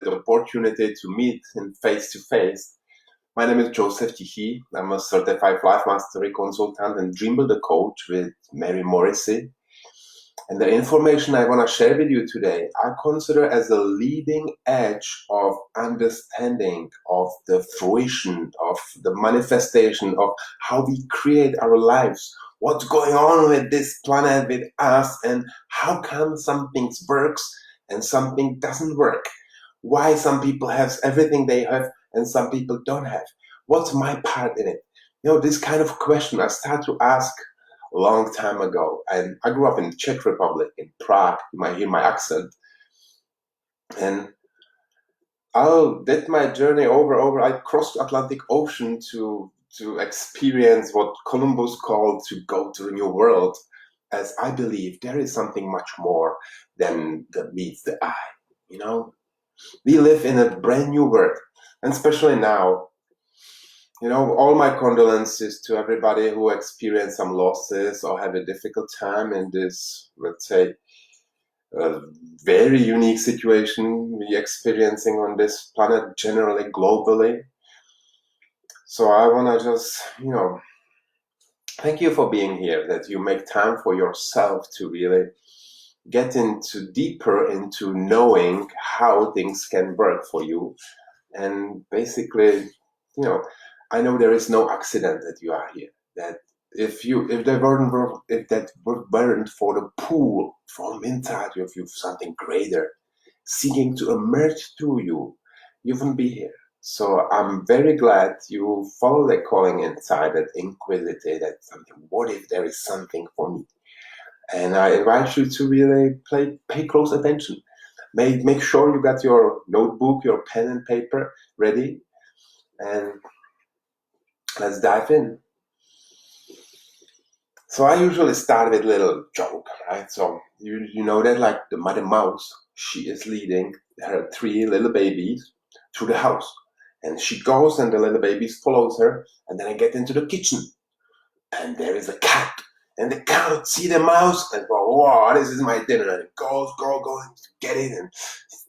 the opportunity to meet in face to face. My name is Joseph Tichy. I'm a certified life mastery consultant and dream builder coach with Mary Morrissey. And the information I want to share with you today, I consider as the leading edge of understanding of the fruition, of the manifestation of how we create our lives, what's going on with this planet, with us, and how come some things works and something doesn't work. Why some people have everything they have and some people don't have. What's my part in it? This kind of question I start to ask a long time ago. And I grew up in the Czech Republic, in Prague. You might hear my accent. And I did my journey over. I crossed the Atlantic Ocean to experience what Columbus called to go to the new world, as I believe there is something much more than that meets the eye. We live in a brand new world, and especially now. All my condolences to everybody who experienced some losses or have a difficult time in this, let's say, very unique situation we're experiencing on this planet, generally, globally. So I want to just, thank you for being here, that you make time for yourself to really get deeper into knowing how things can work for you. And basically, I know there is no accident that you are here. That if that weren't for the pull from inside of you, something greater, seeking to emerge through you, you wouldn't be here. So I'm very glad you follow that calling inside, that inquisitive, that something. What if there is something for me? And I invite you to really pay close attention. Make sure you got your notebook, your pen and paper ready, and let's dive in. So I usually start with a little joke, right? So you know that, like the Mother Mouse, she is leading her 3 little babies to the house. And she goes and the little babies follows her, and then I get into the kitchen. And there is a cat. And the cat see the mouse and go, "Wow, this is my dinner." And it goes, and get it, and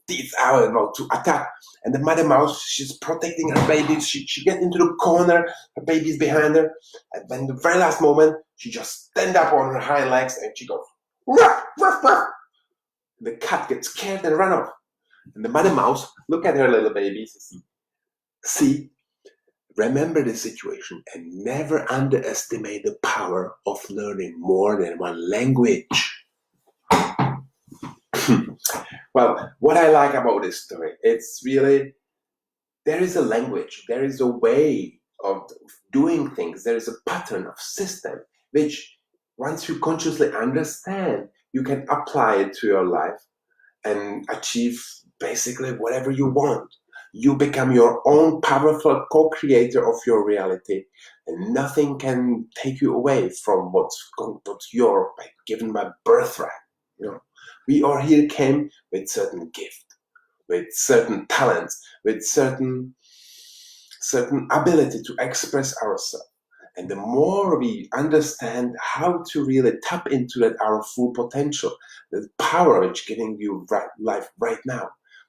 teeth out and about to attack. And the Mother Mouse, she's protecting her babies. She gets into the corner, her baby's behind her. And then the very last moment, she just stand up on her hind legs and she goes, "Ruff, ruff, ruff." The cat gets scared and run off. And the Mother Mouse look at her little babies and see, remember the situation and never underestimate the power of learning more than one language. Well, what I like about this story, it's really, there is a language, there is a way of doing things, there is a pattern of system, which once you consciously understand, you can apply it to your life and achieve basically whatever you want. You become your own powerful co-creator of your reality, and nothing can take you away from what's your given by birthright. We all here came with certain gift, with certain talents, with certain ability to express ourselves. And the more we understand how to really tap into that our full potential, the power which giving you life right now,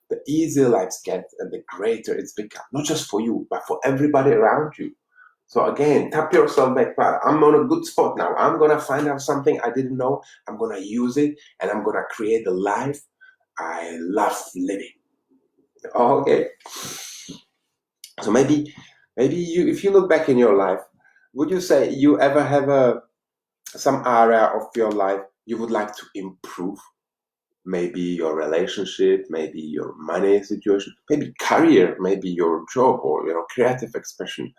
the easier lives get and the greater it's become. Not just for you, but for everybody around you. So again, tap yourself back. I'm on a good spot now. I'm gonna find out something I didn't know. I'm gonna use it, and I'm gonna create the life I love living. Okay. So maybe you, if you look back in your life, would you say you ever have some area of your life you would like to improve? Maybe your relationship, maybe your money situation, maybe career, maybe your job or your creative expression,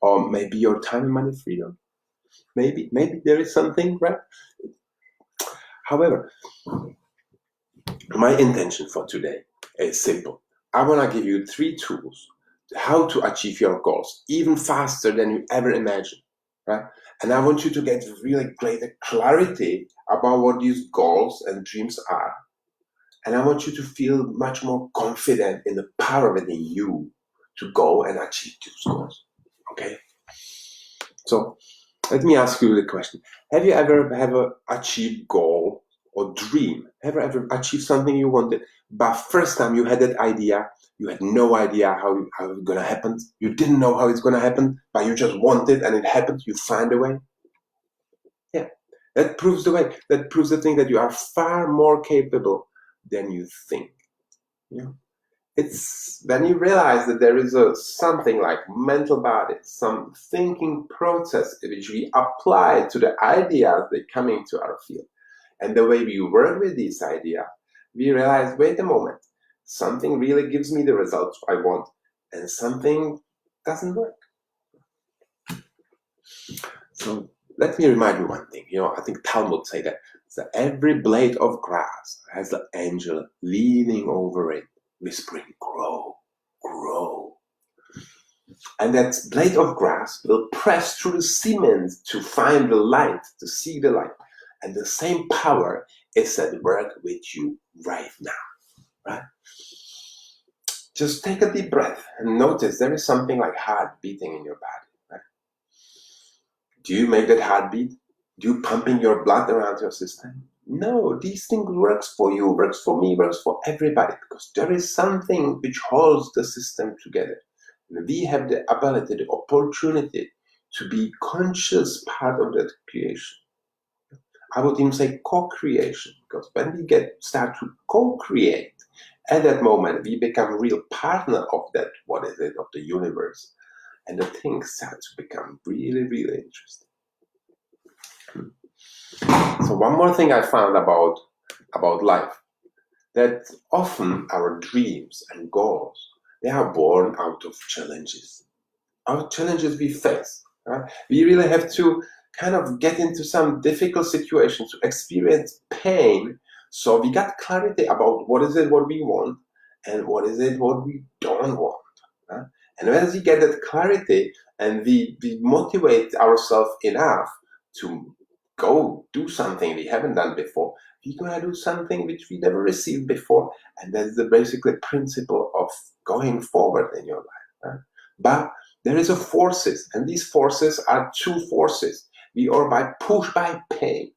or maybe your time and money freedom. Maybe there is something, right? However, my intention for today is simple. I want to give you 3 tools how to achieve your goals even faster than you ever imagined, right? And I want you to get really greater clarity about what these goals and dreams are. And I want you to feel much more confident in the power within you to go and achieve these goals. Okay? So let me ask you the question. Have you ever achieved goal or dream? Ever achieved something you wanted, but first time you had that idea, you had no idea how it's gonna happen. You didn't know how it's gonna happen, but you just wanted and it happened. You find a way. Yeah, that proves the way. That proves the thing that you are far more capable than you think. You know? It's when you realize that there is something like mental body, some thinking process which we apply to the ideas that come into our field. And the way we work with these ideas, we realize, wait a moment, something really gives me the results I want, and something doesn't work. So let me remind you one thing. I think Talmud say that every blade of grass has an angel leaning over it, whispering, grow, grow. And that blade of grass will press through the cement to find the light, to see the light. And the same power is at work with you right now, right? Just take a deep breath and notice there is something like heart beating in your body, right? Do you make that heartbeat? Do you pumping your blood around your system? No, these things works for you, works for me, works for everybody, because there is something which holds the system together. And we have the ability, the opportunity to be conscious part of that creation. I would even say co-creation, because when we start to co-create, at that moment we become real partner of that, of the universe, and the things start to become really, really interesting. So one more thing I found about life, that often our dreams and goals, they are born out of challenges. Our challenges we face. Right? We really have to kind of get into some difficult situations to experience pain. So we got clarity about what is it what we want and what is it what we don't want. Right? And as we get that clarity and we motivate ourselves enough to go do something we haven't done before, we're gonna do something which we never received before, and that's the basically principle of going forward in your life. Right? But there is a forces, and these forces are two forces. We are pushed by pain,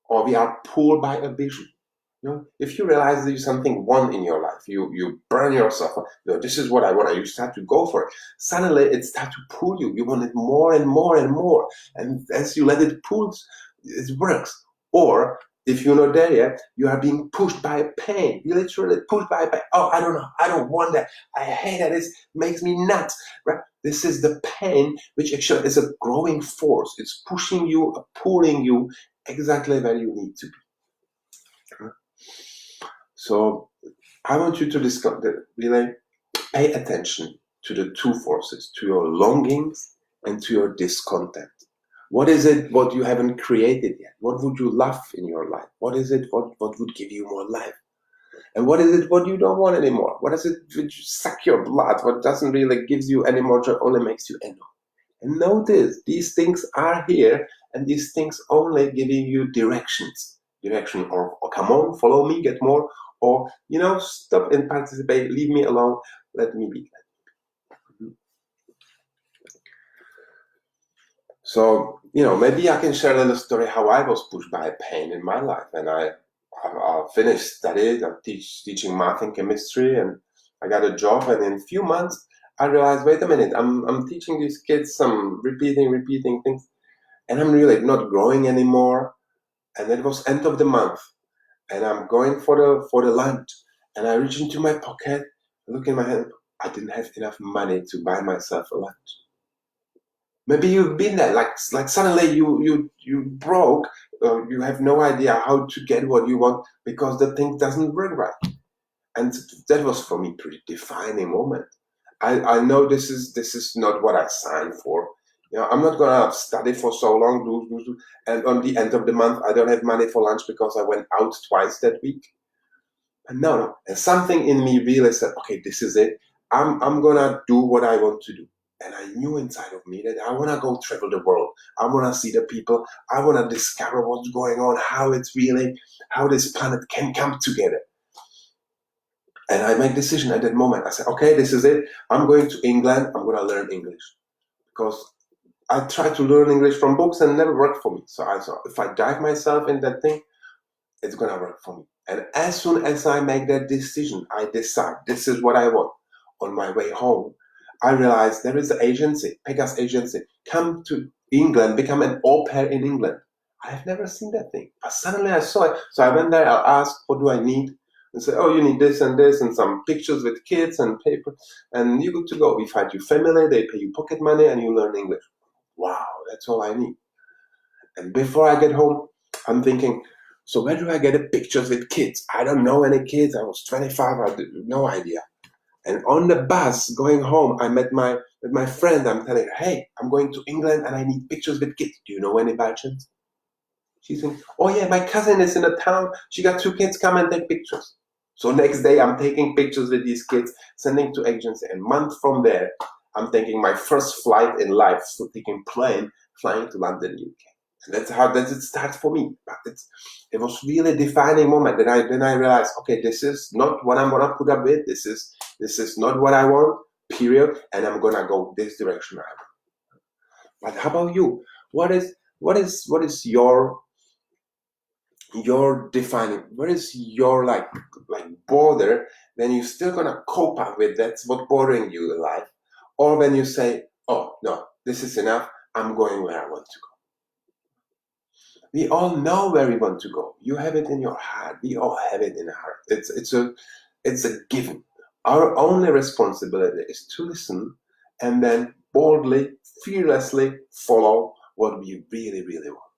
or we are pulled by a vision. If you realize there's something one in your life, you burn yourself. This is what I want. You start to go for it. Suddenly, it starts to pull you. You want it more and more and more. And as you let it pull, it works. Or if you're not there yet, you are being pushed by pain. You literally pushed by pain. Oh, I don't know. I don't want that. I hate that. It makes me nuts. Right? This is the pain, which actually is a growing force. It's pushing you, pulling you exactly where you need to be. So I want you to really pay attention to the two forces, to your longings and to your discontent. What is it what you haven't created yet? What would you love in your life? What is it what would give you more life? And what is it what you don't want anymore? What is it which suck your blood? What doesn't really gives you any more joy, only makes you angry? And notice these things are here, and these things only giving you direction, or come on, follow me, get more, or stop and participate, leave me alone, let me be. So maybe I can share a little story how I was pushed by pain in my life. And I finished study, I'm teaching math and chemistry, and I got a job, and in a few months I realized, wait a minute, I'm teaching these kids some repeating things, and I'm really not growing anymore. And it was end of the month, and I'm going for the lunch, and I reach into my pocket, look in my hand, I didn't have enough money to buy myself a lunch. Maybe you've been there, like suddenly you broke, you have no idea how to get what you want because the thing doesn't work right. And that was for me pretty defining moment. I know this is not what I signed for. I'm not gonna study for so long, and on the end of the month I don't have money for lunch because I went out twice that week. And no, and something in me really said, okay, this is it. I'm gonna do what I want to do. And I knew inside of me that I wanna go travel the world. I wanna see the people. I wanna discover what's going on, how this planet can come together. And I made a decision at that moment. I said, okay, this is it. I'm going to England. I'm going to learn English. Because I tried to learn English from books and it never worked for me. So I thought, if I dive myself in that thing, it's gonna work for me. And as soon as I make that decision, I decide this is what I want. On my way home, I realize there is an agency, Pegasus agency, come to England, become an au pair in England. I have never seen that thing. But suddenly I saw it. So I went there, I asked, what do I need? And said, oh, you need this and some pictures with kids and paper, and you're good to go. We find you family, they pay you pocket money, and you learn English. Wow, that's all I need. And before I get home, I'm thinking, so where do I get the pictures with kids? I don't know any kids. I was 25, I had no idea. And on the bus going home, I met with my friend. I'm telling her, hey, I'm going to England and I need pictures with kids. Do you know any by chance? She's saying, oh yeah, my cousin is in the town. She got 2 kids, come and take pictures. So next day I'm taking pictures with these kids, sending to agency. And a month from there, I'm taking my first flight in life, so taking plane, flying to London, UK. And that's how it starts for me. But it was really a defining moment. Then I realized, okay, this is not what I'm gonna put up with. This is not what I want, period. And I'm gonna go this direction I want. But how about you? What is your defining, what is your like border, then you're still gonna cope up with that's what bothering you in life, or when you say, oh no, this is enough, I'm going where I want to go. We all know where we want to go. You have it in your heart. We all have it in our heart. It's a given. Our only responsibility is to listen and then boldly, fearlessly follow what we really, really want.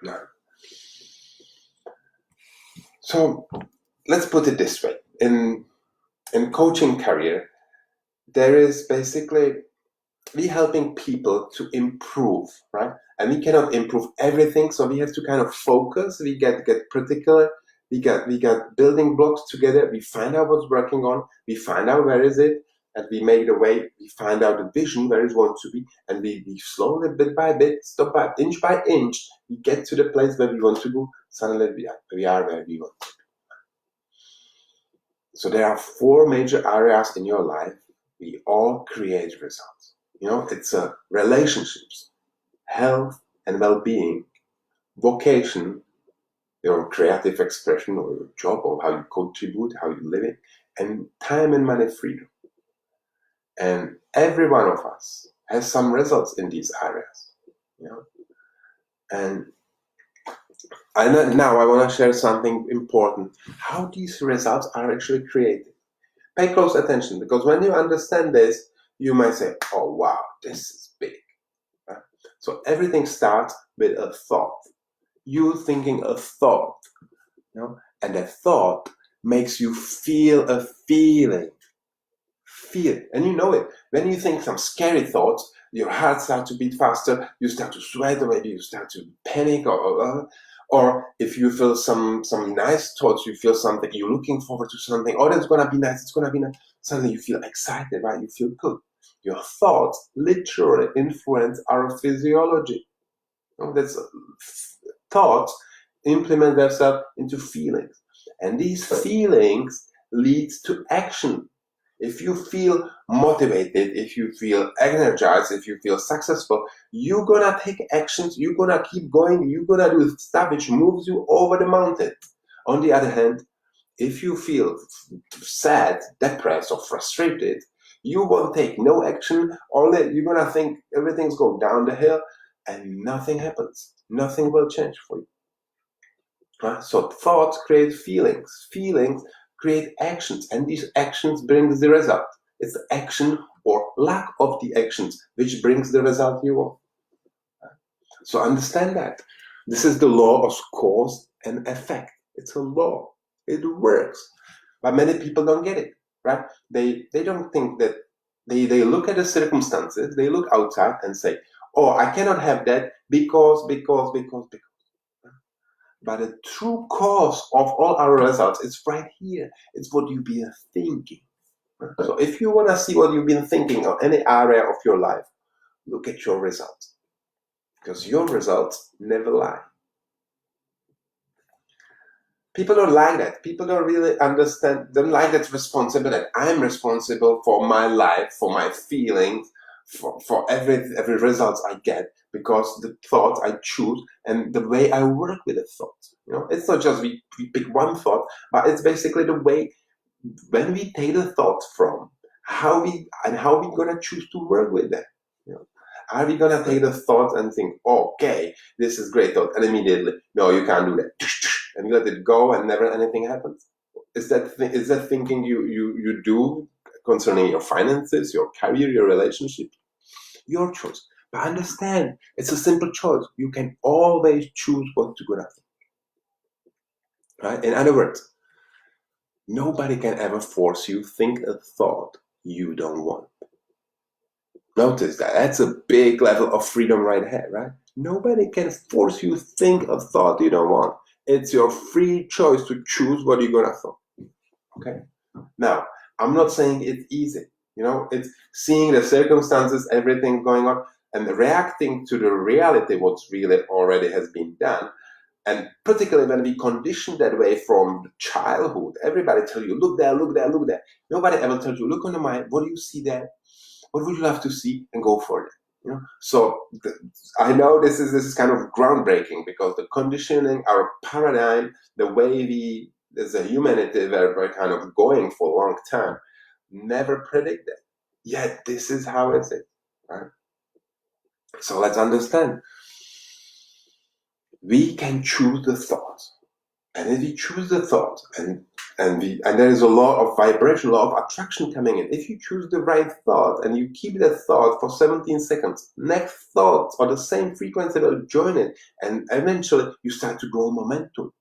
Now, so let's put it this way. In coaching career, there is basically we helping people to improve, right? And we cannot improve everything, so we have to kind of focus. We get particular. We got building blocks together. We find out what's working on. We find out where is it, and we make the way. We find out the vision where it wants to be, and we slowly, bit by bit, step by inch, we get to the place where we want to go. Suddenly, we are where we want to be. So there are 4 major areas in your life. We all create results. It's relationships, health and well-being, vocation, your creative expression or your job or how you contribute, how you live it, and time and money freedom. And every one of us has some results in these areas. And now I want to share something important, how these results are actually created. Pay close attention, because when you understand this, you might say, oh wow, this is big. Right? So everything starts with a thought. You thinking a thought, and that thought makes you feel a feeling. Feel it, and you know it. When you think some scary thoughts, your heart starts to beat faster, you start to sweat, or maybe you start to panic, or if you feel some nice thoughts, you feel something, you're looking forward to something, oh, that's gonna be nice, it's gonna be nice. Suddenly you feel excited, right? You feel good. Your thoughts literally influence our physiology. That's thoughts implement themselves into feelings, and these feelings lead to action. If you feel motivated, if you feel energized, if you feel successful, you're gonna take actions, you're gonna keep going, you're gonna do stuff which moves you over the mountain. On the other hand, if you feel sad, depressed, or frustrated, you won't take no action, only you're gonna think everything's going down the hill and nothing happens. Nothing will change for you. So thoughts create feelings. Feelings create actions, and these actions brings the result. It's the action or lack of the actions which brings the result you want. So understand that. This is the law of cause and effect. It's a law. It works. But many people don't get it, right? They don't think that they look at the circumstances, they look outside and say, oh, I cannot have that because. But the true cause of all our results is right here. It's what you've been thinking. So if you want to see what you've been thinking on any area of your life, look at your results. Because your results never lie. People don't like that. People don't really don't like that responsibility. I'm responsible for my life, for my feelings, for every results I get, because the thoughts I choose and the way I work with the thoughts. It's not just we pick one thought, but it's basically the way when we take the thought from how we gonna choose to work with them. Are we gonna take the thought and think, okay, this is great thought, and immediately, no, you can't do that, and let it go, and never anything happens? Is that thinking you do concerning your finances, your career, your relationship? Your choice. But understand, it's a simple choice. You can always choose what to gonna think. Right? In other words, nobody can ever force you think a thought you don't want. Notice that. That's a big level of freedom right ahead, right? Nobody can force you think a thought you don't want. It's your free choice to choose what you're gonna think. Okay? Now, I'm not saying it's easy. It's seeing the circumstances, everything going on, and reacting to the reality, what's really already has been done. And particularly when we condition that way from childhood, everybody tell you, look there, look there, look there. Nobody ever tells you, look on the mind, what do you see there? What would you love to see? And go for it. So I know this is kind of groundbreaking, because the conditioning, our paradigm, the way we as a humanity we're kind of going for a long time, never predicted. Yet this is how it is, right? So let's understand. We can choose the thought, and if we choose the thought, and there is a law of vibration, law of attraction coming in. If you choose the right thought and you keep that thought for 17 seconds, next thoughts or the same frequency will join it, and eventually you start to grow momentum.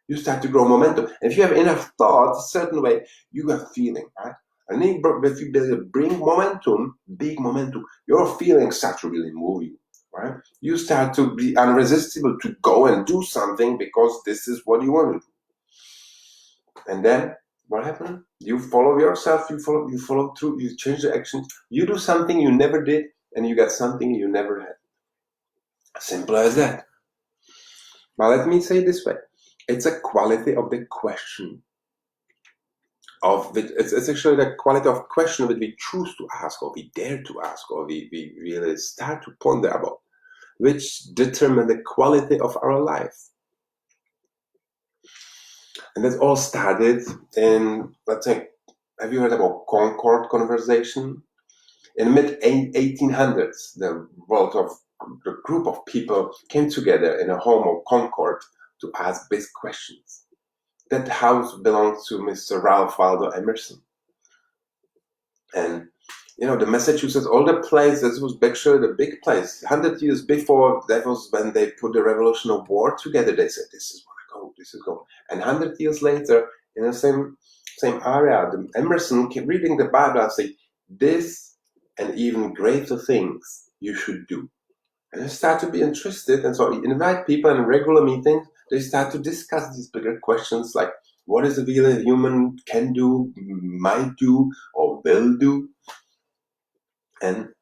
And if you have enough thought a certain way, you have feeling, right? And if you bring momentum, big momentum, your feelings start to really move you, right? You start to be irresistible to go and do something, because this is what you want to do. And then what happened? You follow yourself, you follow through, you change the actions, you do something you never did, and you get something you never had. Simple as that. Now let me say it this way. It's a quality of the question. It's actually the quality of question that we choose to ask, or we dare to ask, or we really start to ponder about, which determine the quality of our life. And that all started in, let's say, have you heard about Concord conversation? In the mid-1800s, the group of people came together in a home of Concord to ask big questions. That house belonged to Mr. Ralph Waldo Emerson. And the Massachusetts, all the place, this was actually the big place. 100 years before, that was when they put the Revolutionary War together. They said, this is where I go, this is go. And 100 years later, in the same area, the Emerson kept reading the Bible and say, this and even greater things you should do. And they start to be interested, and so invite people in regular meetings. They start to discuss these bigger questions, like what is the real human can do, might do, or will do. And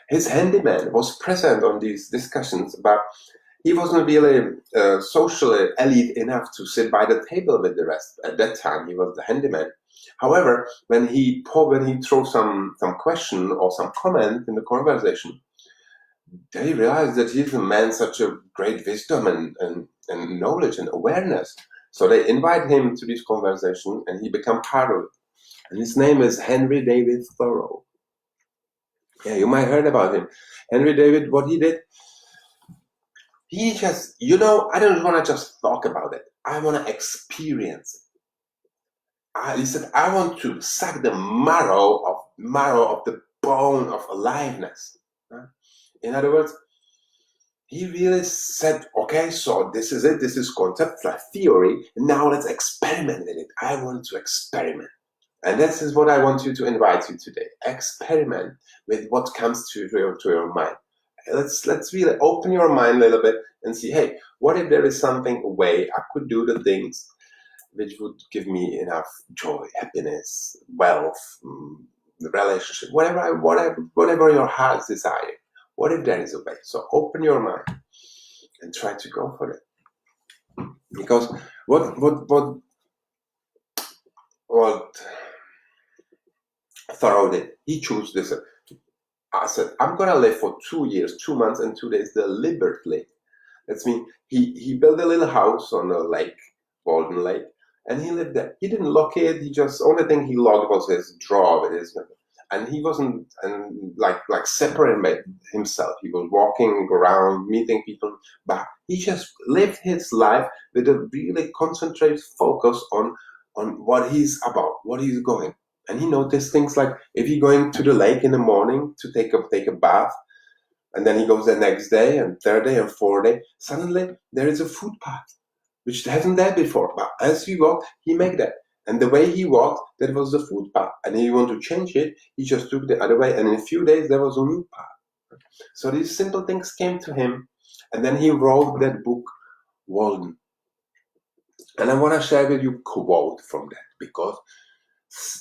his handyman was present on these discussions, but he wasn't really socially elite enough to sit by the table with the rest. At that time, he was the handyman. However, when he threw some question or some comment in the conversation, they realized that he's a man such a great wisdom and knowledge and awareness. So they invite him to this conversation, and he became part of it. And his name is Henry David Thoreau. Yeah, you might heard about him. Henry David, what he did, he just, I don't want to just talk about it. I want to experience it. He said, I want to suck the marrow of the bone of aliveness. Right? In other words, he really said, okay, so this is it. This is concept, like theory. Now let's experiment with it. I want to experiment. And this is what I want you to invite you today. Experiment with what comes to your mind. Let's really open your mind a little bit and see, hey, what if there is something, a way I could do the things which would give me enough joy, happiness, wealth, relationship, whatever your heart's desire. What if there is a way? So open your mind and try to go for it. Because what Thoreau did, he chose this. I said, I'm gonna live for 2 years, 2 months, and 2 days deliberately. That's mean he built a little house on a lake, Walden Lake, and he lived there. He didn't lock it. He just only thing he locked was his drawer with his, and he wasn't and like separate himself. He was walking around, meeting people, but he just lived his life with a really concentrated focus on what he's about, what he's going. And he noticed things like if he's going to the lake in the morning to take a bath, and then he goes the next day and third day and fourth day, suddenly there is a footpath, which hasn't there before. But as he walked, he made that. And the way he walked, that was the footpath. And if he want to change it, he just took the other way. And in a few days, there was a new path. So these simple things came to him. And then he wrote that book, Walden. And I want to share with you a quote from that, because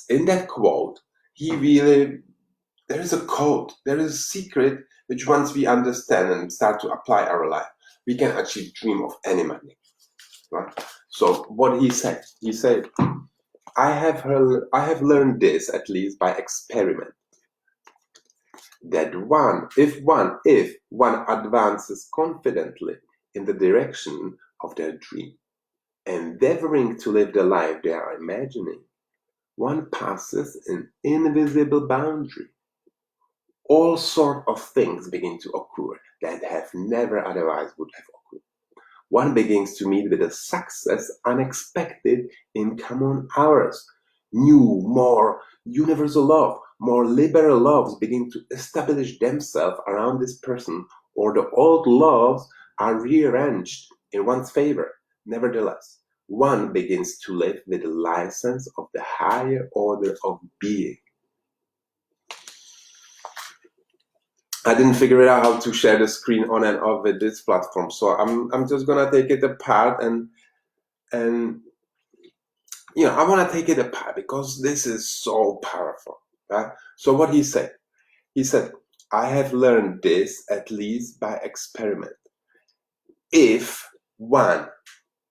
in that quote, there is a code, there is a secret, which once we understand and start to apply our life, we can actually dream of any money. Right? So what he said, I have learned this at least by experiment, that if one advances confidently in the direction of their dream, endeavoring to live the life they are imagining, one passes an invisible boundary. All sorts of things begin to occur that have never otherwise would have occurred. One begins to meet with a success unexpected in common hours. New, more universal love, more liberal loves begin to establish themselves around this person, or the old loves are rearranged in one's favor. Nevertheless, one begins to live with the license of the higher order of being. I didn't figure it out how to share the screen on and off with this platform, so I'm just gonna take it apart and I want to take it apart because this is so powerful. Right? So what he said, I have learned this at least by experiment. If one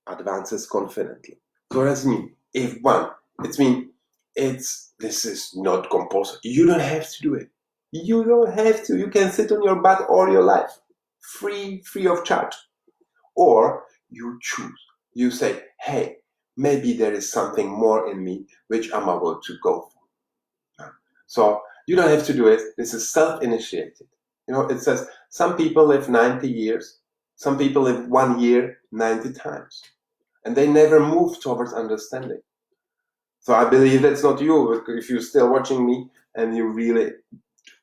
advances confidently, so what does it mean? If one, this is not compulsory. You don't have to do it. You don't have to. You can sit on your butt all your life, free of charge. Or you choose. You say, hey, maybe there is something more in me which I'm about to go for. So you don't have to do it. This is self-initiated. It says some people live 90 years. Some people live 1 year 90 times. And they never move towards understanding. So I believe that's not you. If you're still watching me and you're really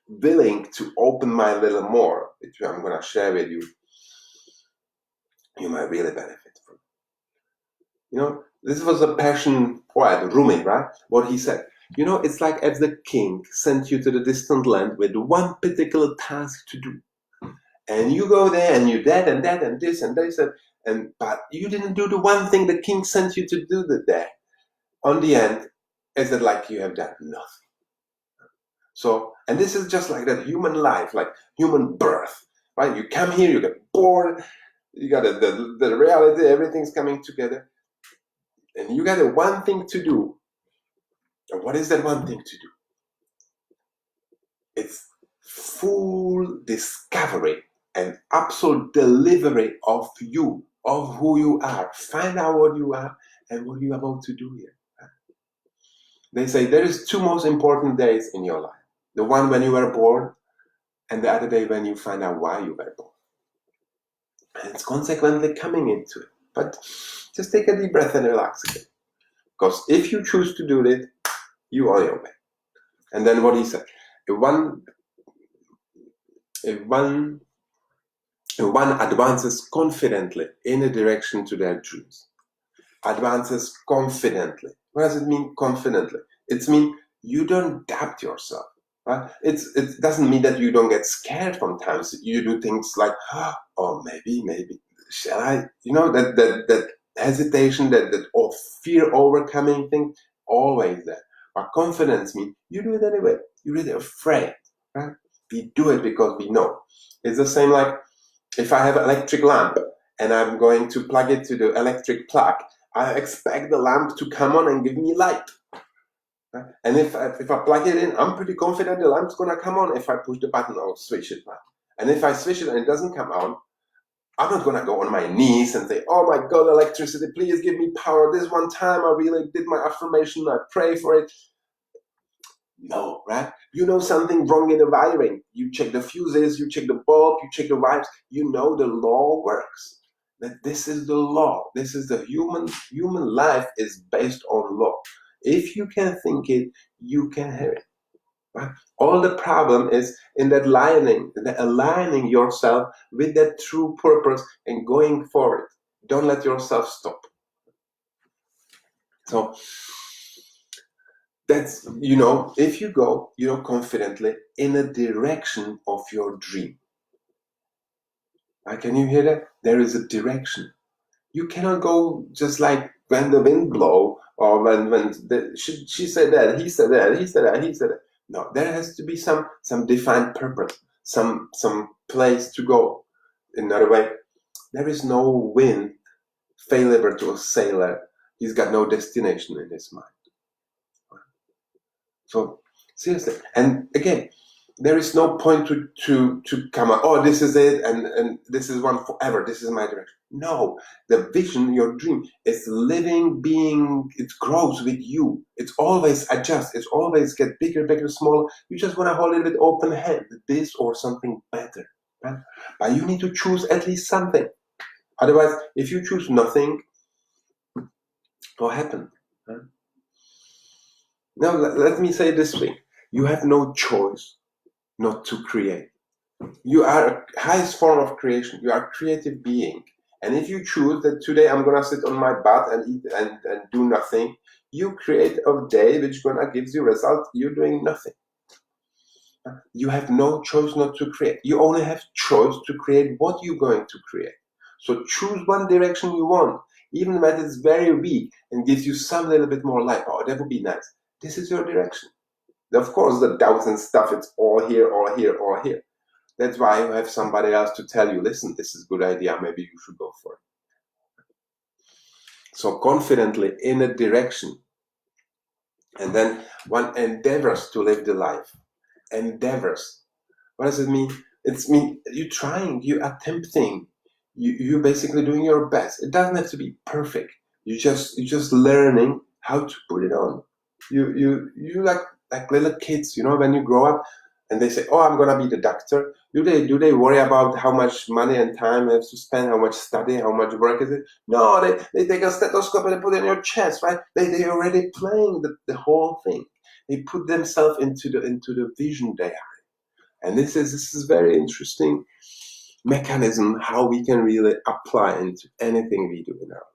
willing to open my little more, which I'm going to share with you, you might really benefit from it. This was a Persian poet, Rumi, right? What he said. It's like if the king sent you to the distant land with one particular task to do. And you go there and you that and that and this and this, but you didn't do the one thing the king sent you to do there. On the end, is it like you have done nothing? So, and this is just like that human life, like human birth, right? You come here, you get born, you got the reality, everything's coming together, and you got one thing to do. And what is that one thing to do? It's full discovery and absolute delivery of you, of who you are. Find out what you are and what you're about to do here. They say there is two most important days in your life. The one when you were born, and the other day when you find out why you were born. And it's consequently coming into it. But just take a deep breath and relax again. Because if you choose to do it, you are your way. And then what he said, if one advances confidently in a direction to their dreams, advances confidently. What does it mean, confidently? It means you don't doubt yourself. Right? It doesn't mean that you don't get scared sometimes. You do things like, oh, maybe, shall I? That hesitation, that fear overcoming thing, always there. But confidence means you do it anyway. You're really afraid. Right? We do it because we know. It's the same like if I have an electric lamp and I'm going to plug it to the electric plug, I expect the lamp to come on and give me light. Right? And if I plug it in, I'm pretty confident the lamp's gonna come on if I push the button or switch it. Right? And if I switch it and it doesn't come on, I'm not gonna go on my knees and say, "Oh my God, electricity, please give me power." This one time I really did my affirmation, I pray for it. No, right? You know something wrong in the wiring. You check the fuses, you check the bulb, you check the wires. You know the law works. That this is the law. This is the human life is based on law. If you can think it, you can have it. Right? All the problem is in that aligning yourself with that true purpose and going for it. Don't let yourself stop. So that's, if you go, confidently in a direction of your dream. Can you hear that? There is a direction. You cannot go just like when the wind blow, or she said that, he said that, he said that, he said that. No, there has to be some defined purpose, some place to go. In another way, there is no wind failure to a sailor. He's got no destination in his mind. So seriously, and again, there is no point to come up, "Oh, this is it, and this is one forever, this is my direction." No, the vision, your dream, is living being. It grows with you. It's always adjust. It's always get bigger, smaller. You just want to hold it with open hand, this or something better, right? But you need to choose at least something. Otherwise, if you choose nothing, what happens? Right? Now, let me say this way: you have no choice not to create. You are a highest form of creation. You are a creative being. And if you choose that today I'm gonna sit on my butt and eat and do nothing, you create a day which gonna gives you result. You're doing nothing. You have no choice not to create. You only have choice to create what you're going to create. So choose one direction you want, even when it's very weak and gives you some little bit more light. Oh, that would be nice. This is your direction. Of course, the doubts and stuff, it's all here, all here, all here. That's why you have somebody else to tell you, "Listen, this is a good idea, maybe you should go for it." So confidently in a direction. And then one endeavors to live the life. Endeavors. What does it mean? It's mean you're trying, you're attempting, you're basically doing your best. It doesn't have to be perfect. You're just learning how to put it on. You like little kids, when you grow up and they say, "Oh, I'm gonna be the doctor." Do they worry about how much money and time they have to spend, how much study, how much work is it? No, they take a stethoscope and they put it in your chest, right? They already playing the whole thing. They put themselves into the vision they are. And this is very interesting mechanism how we can really apply into anything we do in our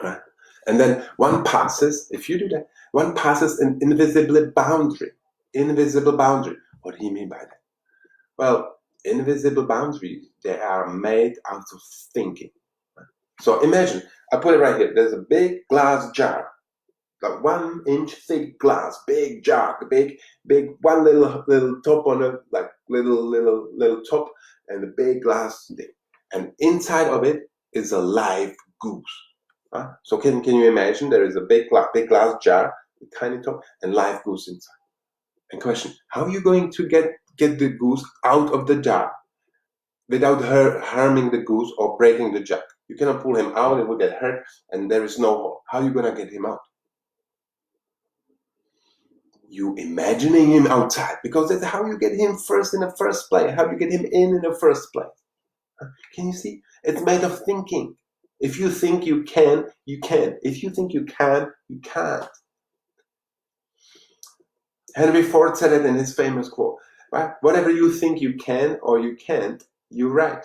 life. Right? And then one passes, if you do that, one passes an invisible boundary. Invisible boundary. What do you mean by that? Well, invisible boundaries, they are made out of thinking. So imagine, I put it right here. There's a big glass jar, like 1-inch thick glass, big jar, big, one little top on it, like little top, and a big glass thing. And inside of it is a live goose. So can you imagine there is a big glass jar, a tiny top, and live goose inside? And question: how are you going to get the goose out of the jar without harming the goose or breaking the jar? You cannot pull him out; it will get hurt, and there is no hole. How are you gonna get him out? You imagining him outside, because that's how you get him first in the first place. How you get him in the first place? Can you see? It's made of thinking. If you think you can, you can. If you think you can, you can't. Henry Ford said it in his famous quote, right? Whatever you think you can or you can't, you're right.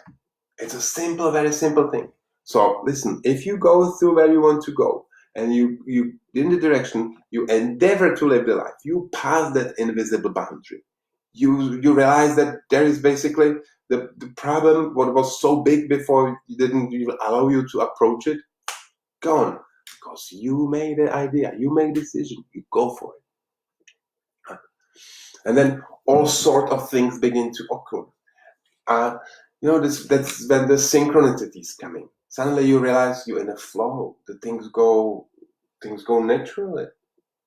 It's a simple, very simple thing. So listen, if you go through where you want to go and you in the direction, you endeavor to live the life, you pass that invisible boundary. You realize that there is basically the problem, what was so big before you didn't even allow you to approach it, gone. Because you made the idea, you made a decision, you go for it. And then all sort of things begin to occur. That's when the synchronicity is coming. Suddenly you realize you're in a flow. The things go naturally.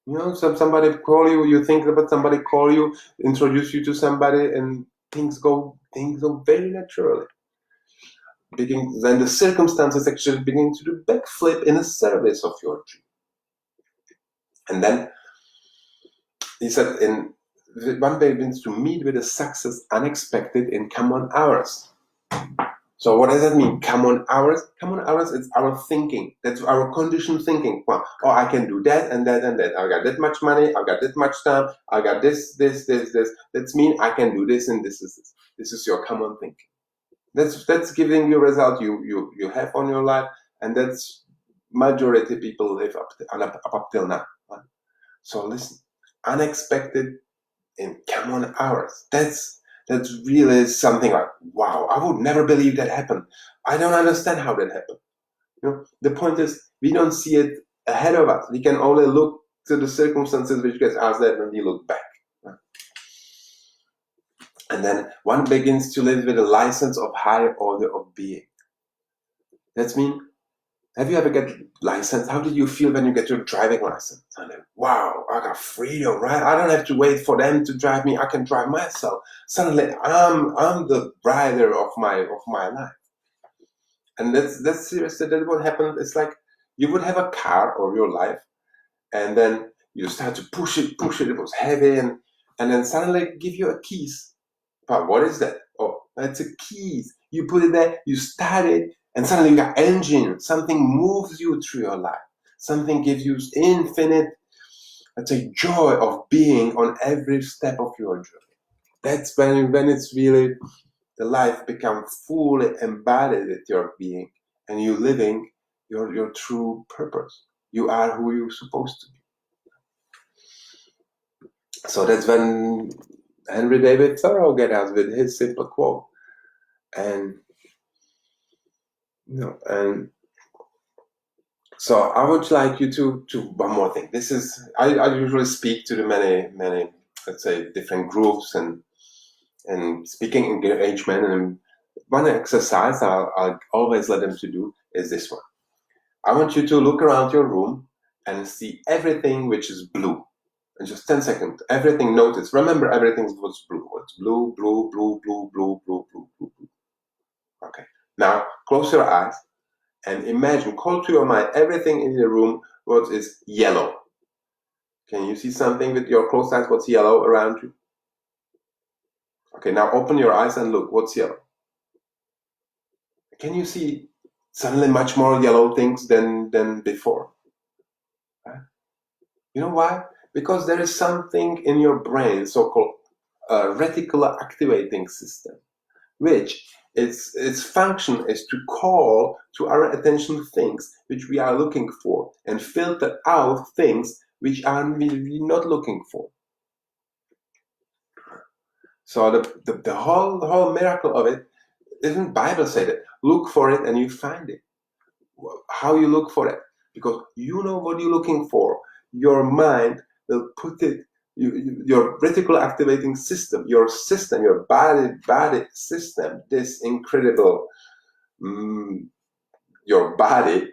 Somebody call you, you think about somebody call you, introduce you to somebody, and things go very naturally. Then the circumstances actually begin to do backflip in the service of your dream. And then he said, one begins to meet with a success unexpected in common hours. So what does that mean? Common hours? Common hours is our thinking. That's our conditioned thinking. Well, I can do that and that and that. I got that much money. I got that much time. I got this. That means I can do this and this is this. This is your common thinking. That's giving you result you have on your life, and that's majority people live up till now. Right? So listen, unexpected in common hours. That's really something like, wow, I would never believe that happened. I don't understand how that happened. The point is, we don't see it ahead of us. We can only look to the circumstances which gets us there when we look back. And then one begins to live with a license of higher order of being. That means, have you ever get license? How did you feel when you get your driving license? And then, wow, I got freedom, right? I don't have to wait for them to drive me. I can drive myself. Suddenly, I'm the rider of my life. And that's seriously that what happened. It's like you would have a car or your life, and then you start to push it. It was heavy, and then suddenly give you a keys. But what is that? Oh, that's a keys. You put it there, you start it, and suddenly you got engine. Something moves you through your life. Something gives you infinite, let's say, joy of being on every step of your journey. That's when it's really the life becomes fully embodied with your being, and you living your true purpose. You are who you're supposed to be. So that's when Henry David Thoreau get us with his simple quote. And so I would like you to one more thing. This is I usually speak to the many let's say different groups and speaking engagement, and one exercise I'll always let them to do is this one. I want you to look around your room and see everything which is blue. In just 10 seconds, everything notice. Remember, everything was blue. It's blue, blue, blue, blue, blue, blue, blue, blue, blue. Okay. Now, close your eyes and imagine, call to your mind everything in the room what is yellow. Can you see something with your closed eyes? What's yellow around you? Okay, now open your eyes and look. What's yellow? Can you see suddenly much more yellow things than before? Right? You know why? Because there is something in your brain, so-called reticular activating system, which its function is to call to our attention things which we are looking for and filter out things which are we not looking for. So the whole miracle of it, isn't Bible say that? Look for it and you find it. How you look for it? Because you know what you're looking for. Your mind will put it, your reticular activating system, your body system, this incredible, your body,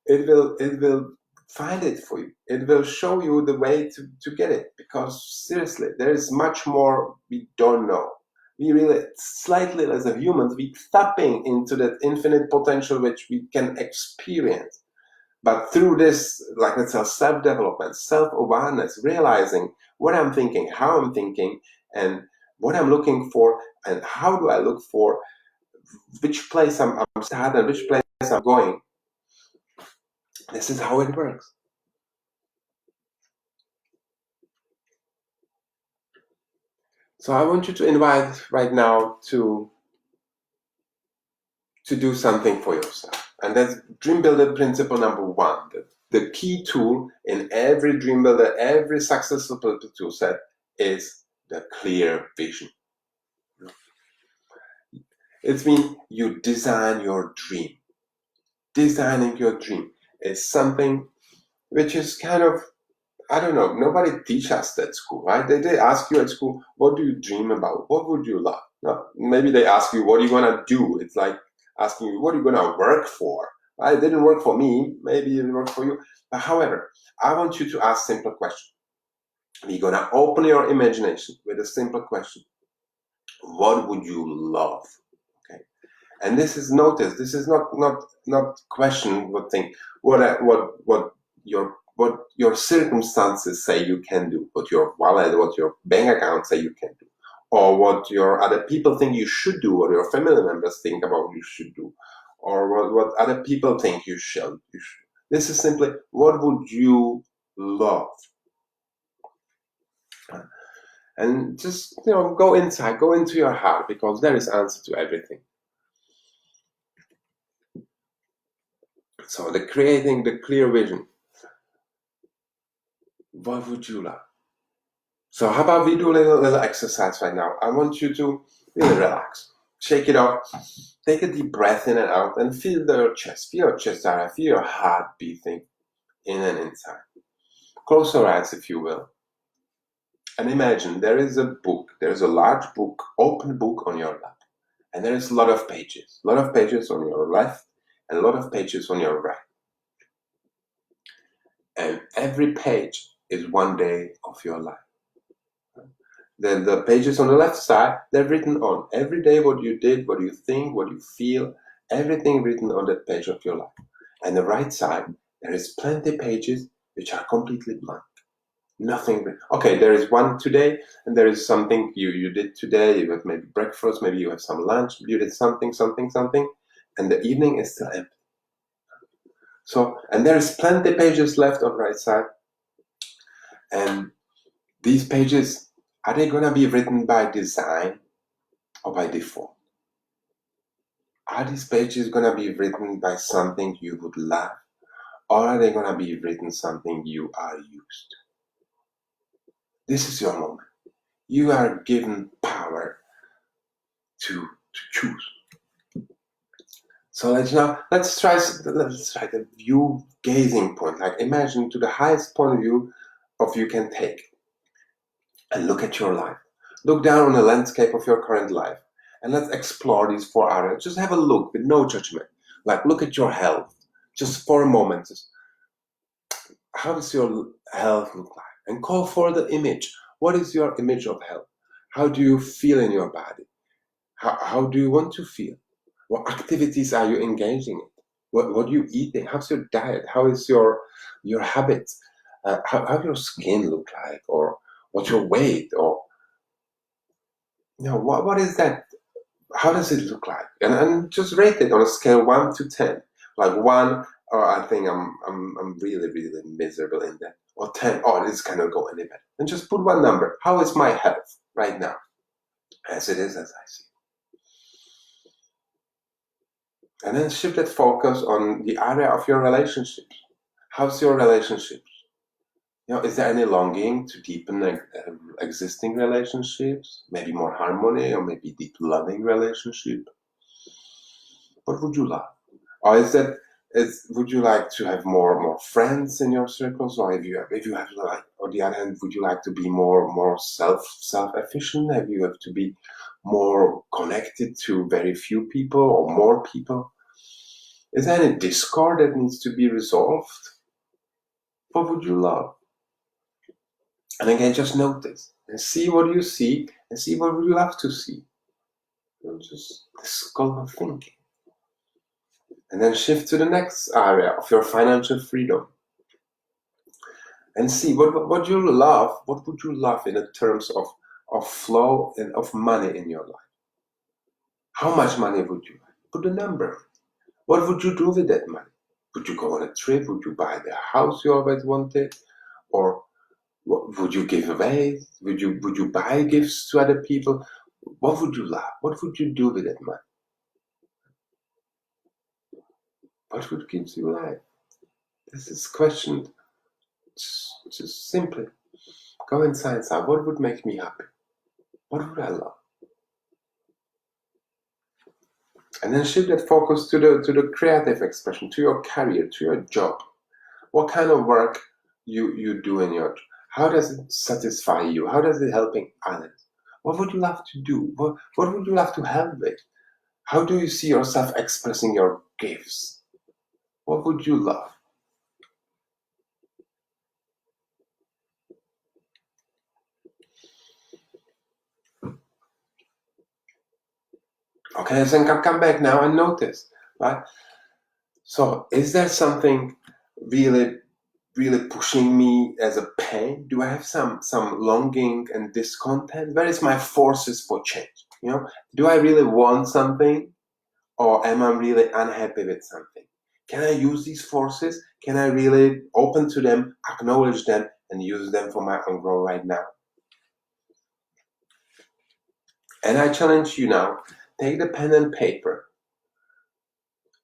it will find it for you. It will show you the way to get it. Because seriously, there is much more we don't know. We really, slightly as a humans, we tapping into that infinite potential which we can experience. But through this, like let's say, self-development, self-awareness, realizing what I'm thinking, how I'm thinking, and what I'm looking for, and how do I look for, which place I'm starting, which place I'm going. This is how it works. So I want you to invite right now to do something for yourself. And that's Dream Builder principle number one. The key tool in every Dream Builder, every successful tool set is the clear vision. It means you design your dream. Designing your dream is something which is kind of, I don't know, nobody teach us that at school, right? They ask you at school, what do you dream about? What would you love? No, maybe they ask you, what are you going to do? It's like asking you, what are you going to work for? It didn't work for me. Maybe it worked for you. But however, I want you to ask simple questions. We're gonna open your imagination with a simple question. What would you love? Okay. And this is notice. This is not question. What thing? What your circumstances say you can do. What your wallet, what your bank account say you can do, or what your other people think you should do, or your family members think about you should do, or what other people think you should. This is simply what would you love, and just go inside, go into your heart, because there is answer to everything. So creating the clear vision. What would you love? So how about we do a little exercise right now? I want you to really relax, shake it off, take a deep breath in and out, and feel your chest area, feel your heart beating in and inside. Close your eyes, if you will, and imagine there is a book, there is a large book, open book on your lap, and there is a lot of pages on your left, and a lot of pages on your right. And every page is one day of your life. Then the pages on the left side, they're written on every day what you did, what you think, what you feel, everything written on that page of your life. And the right side, there is plenty pages which are completely blank. Nothing written. Okay, there is one today, and there is something you did today. You have maybe breakfast, maybe you have some lunch, you did something, and the evening is still empty. So, and there is plenty pages left on the right side. And these pages, are they going to be written by design or by default? Are these pages going to be written by something you would love, or are they going to be written something you are used to? This is your moment. You are given power to choose. So let's try the view gazing point. Like imagine to the highest point of view you can take, and look at your life. Look down on the landscape of your current life, and let's explore these 4 areas. Just have a look with no judgment. Like look at your health, just for a moment. How does your health look like? And call for the image. What is your image of health? How do you feel in your body? How do you want to feel? What activities are you engaging in? What are you eating? How's your diet? How is your habits? How your skin look like? Or what's your weight? Or what is that? How does it look like? And just rate it on a scale 1 to 10. Like 1, I think I'm really, really miserable in that. Or 10, this cannot go any better. And just put one number. How is my health right now? As it is, as I see. And then shift that focus on the area of your relationships. How's your relationships? Is there any longing to deepen existing relationships? Maybe more harmony, or maybe deep loving relationship? What would you love? Or would you like to have more friends in your circles? Or if you have like, on the other hand, would you like to be more self-efficient? You have to be more connected to very few people or more people? Is there any discord that needs to be resolved? What would you love? And again, just notice and see what you see, and see what would you love to see. Just this kind of thinking. And then shift to the next area of your financial freedom. And see what you love, what would you love in the terms of flow and of money in your life. How much money would you like? Put a number. What would you do with that money? Would you go on a trip? Would you buy the house you always wanted? Or what would you give away? Would you buy gifts to other people? What would you love? What would you do with that money? What would give you life? This is questioned. Just simply go inside. What would make me happy? What would I love? And then shift that focus to the creative expression, to your career, to your job. What kind of work you do in your job? How does it satisfy you? How does it helping others? What would you love to do? What would you love to help with? How do you see yourself expressing your gifts? What would you love? Okay, then come back now and notice, right? So is there something really, really pushing me as a pain? Do I have some longing and discontent? Where is my forces for change? Do I really want something, or am I really unhappy with something? Can I use these forces? Can I really open to them, acknowledge them, and use them for my own growth right now? And I challenge you now, take the pen and paper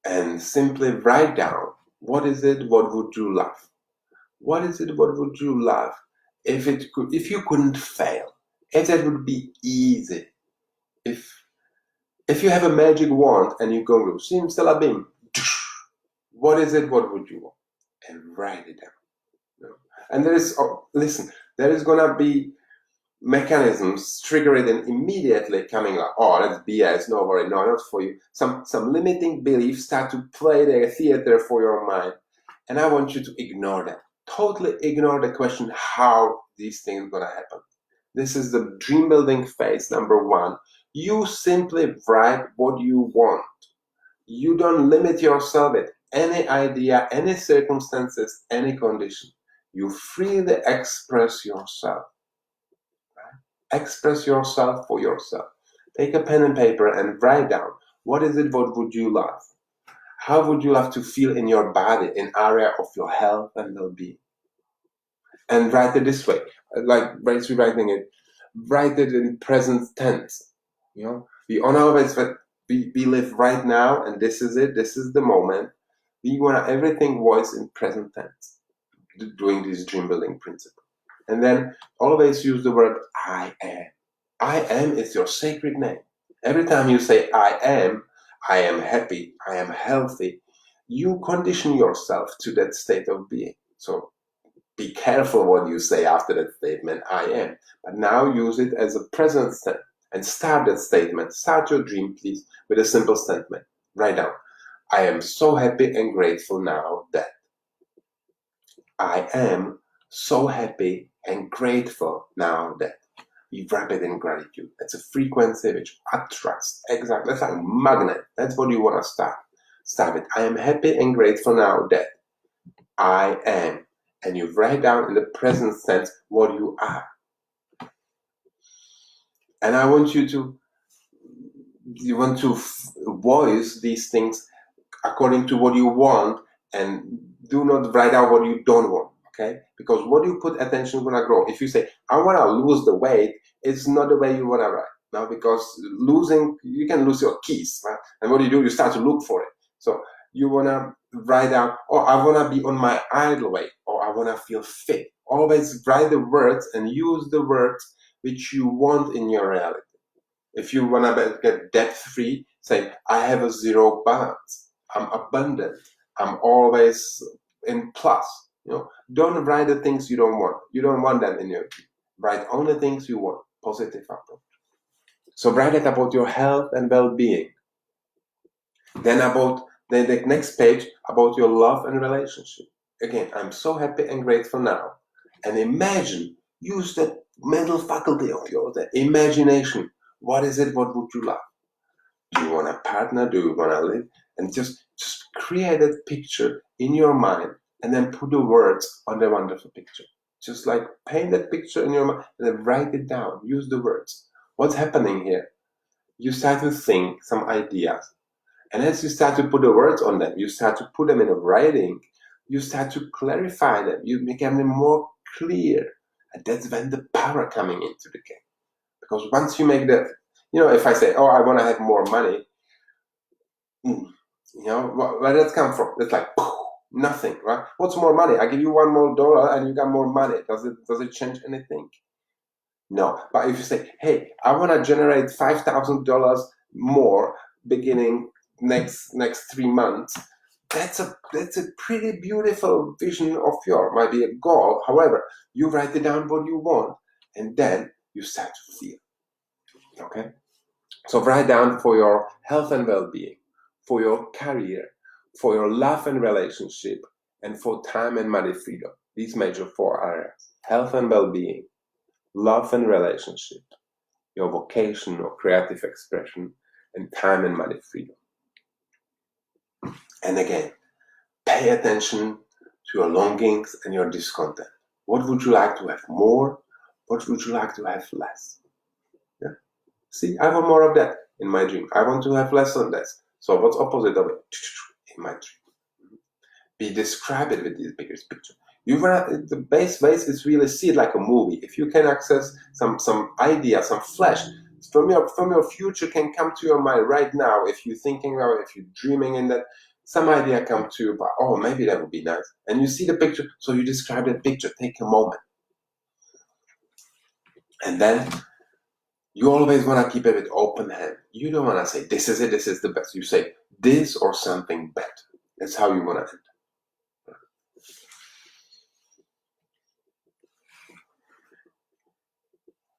and simply write down, what is it, what would you love? What is it, what would you love if you couldn't fail? If that would be easy. If you have a magic wand and you go to simsalabim, what is it, what would you want? And write it down. And listen, there is gonna be mechanisms triggering and immediately coming like, oh, that's BS, no worry, no, not for you. Some limiting beliefs start to play their theater for your mind. And I want you to ignore that. Totally ignore the question how these things are gonna happen. This is the dream building phase, number one. You simply write what you want. You don't limit yourself with any idea, any circumstances, any condition. You freely express yourself. Express yourself for yourself. Take a pen and paper and write down, what is it, what would you love? How would you love to feel in your body, in area of your health and well-being? And write it this way, like writing it, write it in present tense. We honor always that we live right now, and this is it, this is the moment. We want everything voice in present tense, doing this dream building principle. And then always use the word I am. I am is your sacred name. Every time you say I am happy, I am healthy, you condition yourself to that state of being. So be careful what you say after that statement, I am. But now use it as a present tense and start that statement. Start your dream, please, with a simple statement. Write down, I am so happy and grateful now that. I am so happy and grateful now that. We wrap it in gratitude. That's a frequency which attracts. Exactly. That's like a magnet. That's what you want to start. Start with, I am happy and grateful now that I am. And you write down in the present tense what you are. And I want you to voice these things according to what you want, and do not write out what you don't want. Okay? Because what you put attention is going to grow. If you say, I want to lose the weight, it's not the way you want to write. Now, because you can lose your keys, right? And what you start to look for it. So you want to write out, oh, I want to be on my ideal weight, or I want to feel fit. Always write the words and use the words which you want in your reality. If you want to get debt-free, say, I have a zero balance. I'm abundant. I'm always in plus. Don't write the things you don't want. You don't want them in your dream. Write only things you want. Positive approach. So write it about your health and well-being. Then about the next page about your love and relationship. Again, I'm so happy and grateful now. And imagine, use that mental faculty of yours, the imagination. What is it? What would you love? Do you want a partner? Do you want to live? And just create a picture in your mind, and then put the words on the wonderful picture. Just like paint that picture in your mind and then write it down. Use the words. What's happening here? You start to think some ideas. And as you start to put the words on them, you start to put them in a writing, you start to clarify them, you make them more clear. And that's when the power coming into the game. Because once you make that, if I say, oh, I want to have more money, where does that come from? It's like, nothing, right? What's more money? I give you $1 more and you got more money. Does it change anything? No. But if you say, hey, I want to generate $5,000 more beginning next 3 months, that's a pretty beautiful vision of yours. Might be a goal. However, you write it down what you want, and then you start to feel. Okay? So write down for your health and well-being, for your career, for your love and relationship, and for time and money freedom. These major 4 areas: health and well-being, love and relationship, your vocation or creative expression, and time and money freedom. And again, pay attention to your longings and your discontent. What would you like to have more? What would you like to have less? Yeah. See, I want more of that in my dream. I want to have less of this. So what's opposite of it in my dream? We describe it with this bigger picture. The base ways is really see it like a movie. If you can access some idea, some flash from your future can come to your mind right now. If you're thinking about it, if you're dreaming in that, some idea come to you, but oh, maybe that would be nice. And you see the picture, so you describe that picture. Take a moment, and then you always want to keep it with open hand. You don't want to say this is it, this is the best. You say this or something better. That's how you want to end.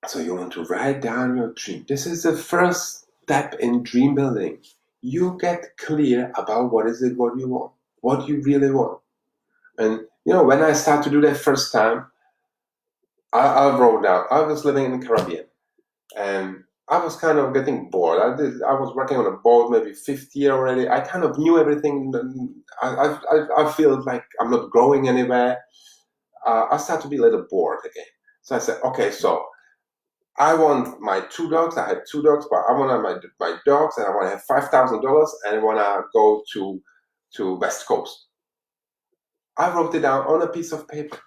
So you want to write down your dream. This is the first step in dream building. You get clear about what you want, what you really want. And when I start to do that first time, I wrote down. I was living in the Caribbean, and I was kind of getting bored. I was working on a boat, maybe 50 year already. I kind of knew everything. I feel like I'm not growing anywhere. I started to be a little bored again. So I said, okay, so I want my 2 dogs. I had 2 dogs, but I want my dogs, and I want to have $5,000, and I want to go to West Coast. I wrote it down on a piece of paper.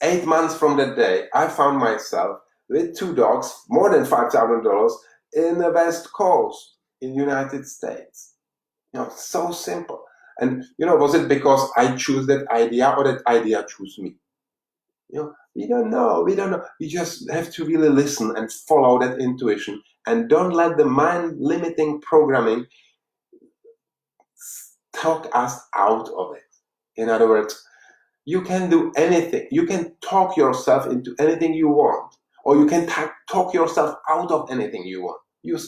8 months from that day, I found myself with 2 dogs, more than $5,000 in the West Coast in the United States. So simple. And was it because I choose that idea or that idea choose me? We don't know. We just have to really listen and follow that intuition, and don't let the mind-limiting programming talk us out of it. In other words, you can do anything. You can talk yourself into anything you want, or you can talk yourself out of anything you want.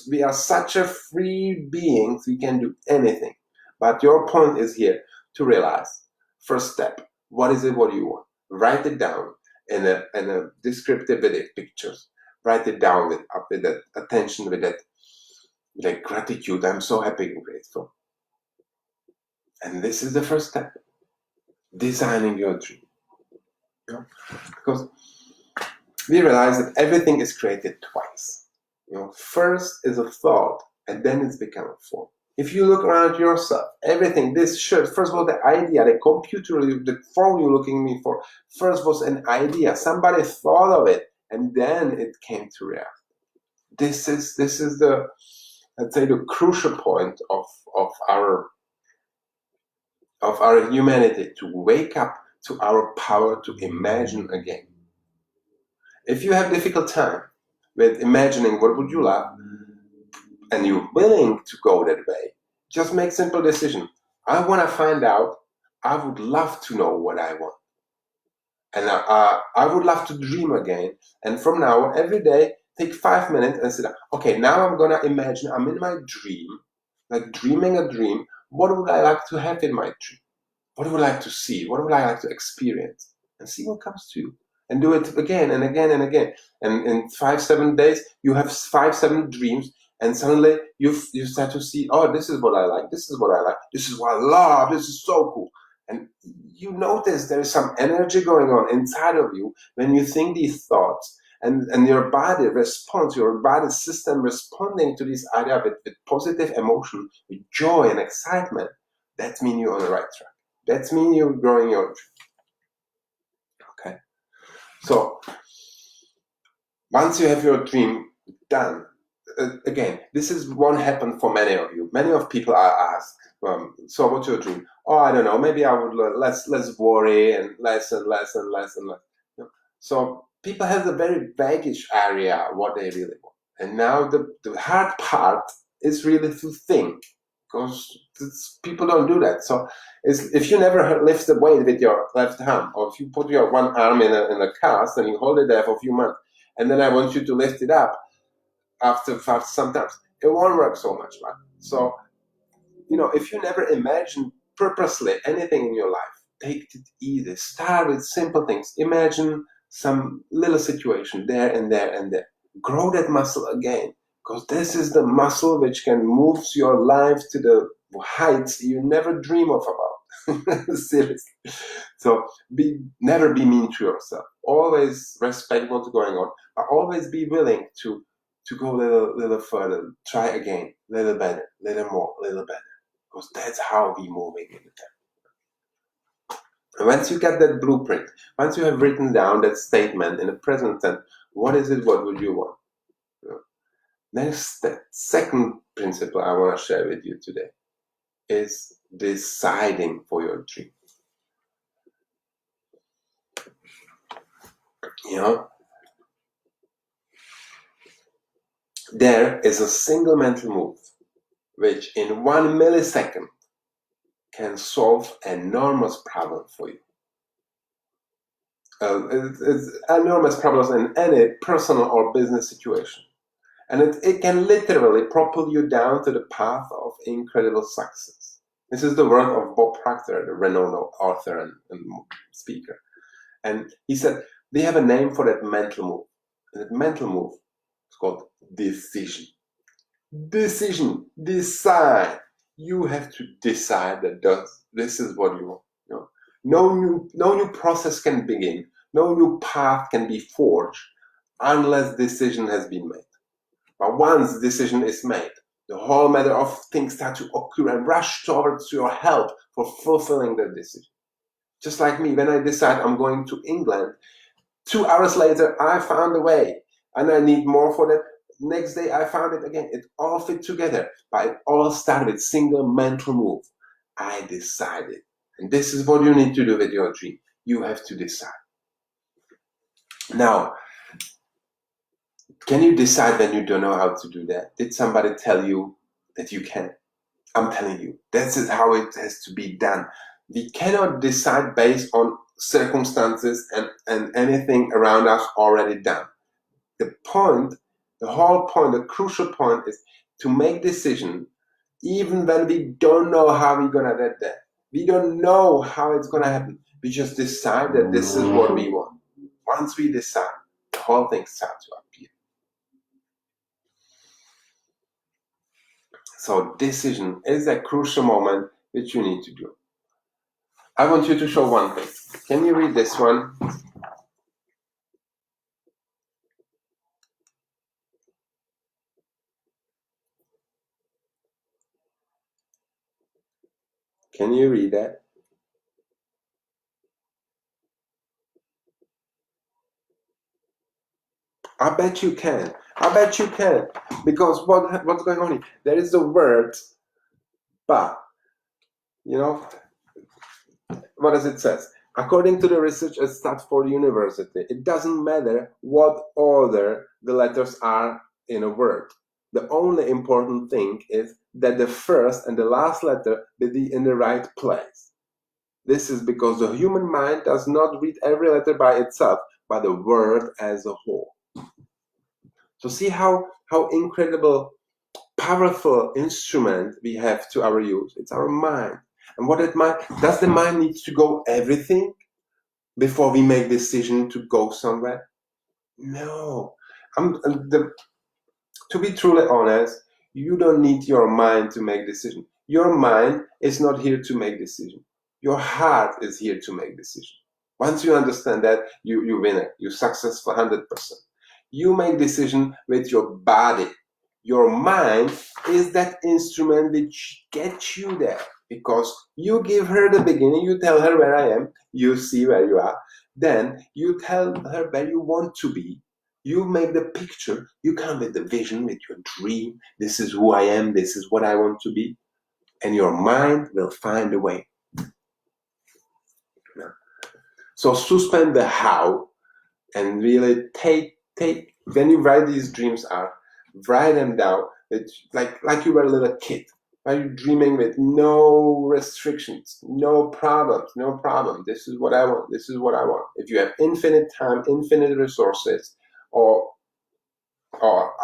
We are such a free beings. We can do anything. But your point is here to realize, first step, what is it, what do you want? Write it down in a descriptive with it, pictures. Write it down with that attention, with that gratitude. I'm so happy and grateful. And this is the first step. Designing your dream. Because we realize that everything is created twice. First is a thought, and then it's become a form. If you look around yourself, everything, this shirt, first of all, the idea, the computer, the phone you're looking at me for, first was an idea. Somebody thought of it, and then it came to reality. This is the, let's say, the crucial point of our humanity, to wake up to our power to imagine again. If you have difficult time with imagining what would you love, and you're willing to go that way, just make simple decision. I want to find out. I would love to know what I want, and I would love to dream again. And from now on, every day, take 5 minutes and say, okay, now I'm gonna imagine I'm in my dream, like dreaming a dream. What would I like to have in my dream? What would I like to see? What would I like to experience? And see what comes to you. And do it again and again and again. And in 5-7 days, you have 5-7 dreams, and suddenly you start to see, oh, this is what I like, this is what I like, this is what I love, this is so cool. And you notice there is some energy going on inside of you when you think these thoughts, and your body responds, your body system responding to this idea with positive emotion, with joy and excitement. That means you're on the right track. That means you're growing your dream. Okay? So, once you have your dream done, again, this is won't happen for many of you. Many of people are asked, so what's your dream? Oh, I don't know, maybe I would less worry and less and less and less and less. So people have the very vaguish area what they really want. And now the hard part is really to think, because people don't do that. So if you never lift the weight with your left hand, or if you put your one arm in a cast and you hold it there for a few months, and then I want you to lift it up after sometimes, it won't work so much, right? So if you never imagine purposely anything in your life, take it easy. Start with simple things. Imagine some little situation there and there and there. Grow that muscle again, because this is the muscle which can move your life to the heights you never dream of about. Seriously. So never be mean to yourself. Always respect what's going on, but always be willing to go a little further, try again, little better, little more, little better, because that's how we moving in the time. And once you get that blueprint, once you have written down that statement in the present tense, what is it? What would you want? Next, the second principle I want to share with you today is deciding for your dream. There is a single mental move which in 1 millisecond can solve enormous problem for you. It's enormous problems in any personal or business situation. And it can literally propel you down to the path of incredible success. This is the word of Bob Proctor, the renowned author and speaker. And he said, they have a name for that mental move. And that mental move is called decision. Decision. Decide. You have to decide that this is what you want. No new process can begin. No new path can be forged unless decision has been made. But once decision is made, the whole matter of things start to occur and rush towards your help for fulfilling that decision. Just like me, when I decide I'm going to England, 2 hours later, I found a way, and I need more for that. Next day, I found it again. It all fit together, but it all started with single mental move. I decided. And this is what you need to do with your dream. You have to decide. Now, can you decide when you don't know how to do that? Did somebody tell you that you can? I'm telling you, this is how it has to be done. We cannot decide based on circumstances and anything around us already done. The whole point, the crucial point is to make decision even when we don't know how we're going to get there. We don't know how it's going to happen. We just decide that this is what we want. Once we decide, the whole thing starts to appear. So decision is a crucial moment which you need to do. I want you to show one thing. Can you read this one? Can you read that? I bet you can. I bet you can. Because what's going on here? There is a word, but. What does it say? According to the research at Stanford University, it doesn't matter what order the letters are in a word. The only important thing is that the first and the last letter be in the right place. This is because the human mind does not read every letter by itself, but the word as a whole. So see how incredible, powerful instrument we have to our use. It's our mind. And what it might, does the mind need to go everything before we make decision to go somewhere? No. To be truly honest, you don't need your mind to make decision. Your mind is not here to make decision. Your heart is here to make decision. Once you understand that, you win it. You're successful 100%. You make decision with your body. Your mind is that instrument which gets you there, because you give her the beginning, you tell her where I am, you see where you are, then you tell her where you want to be, you make the picture, you come with the vision, with your dream, this is who I am, this is what I want to be, and your mind will find a way. So suspend the how and really take when you write these dreams out, write them down. It's like you were a little kid. Are you dreaming with no restrictions, no problems, no problem? This is what I want. This is what I want. If you have infinite time, infinite resources, or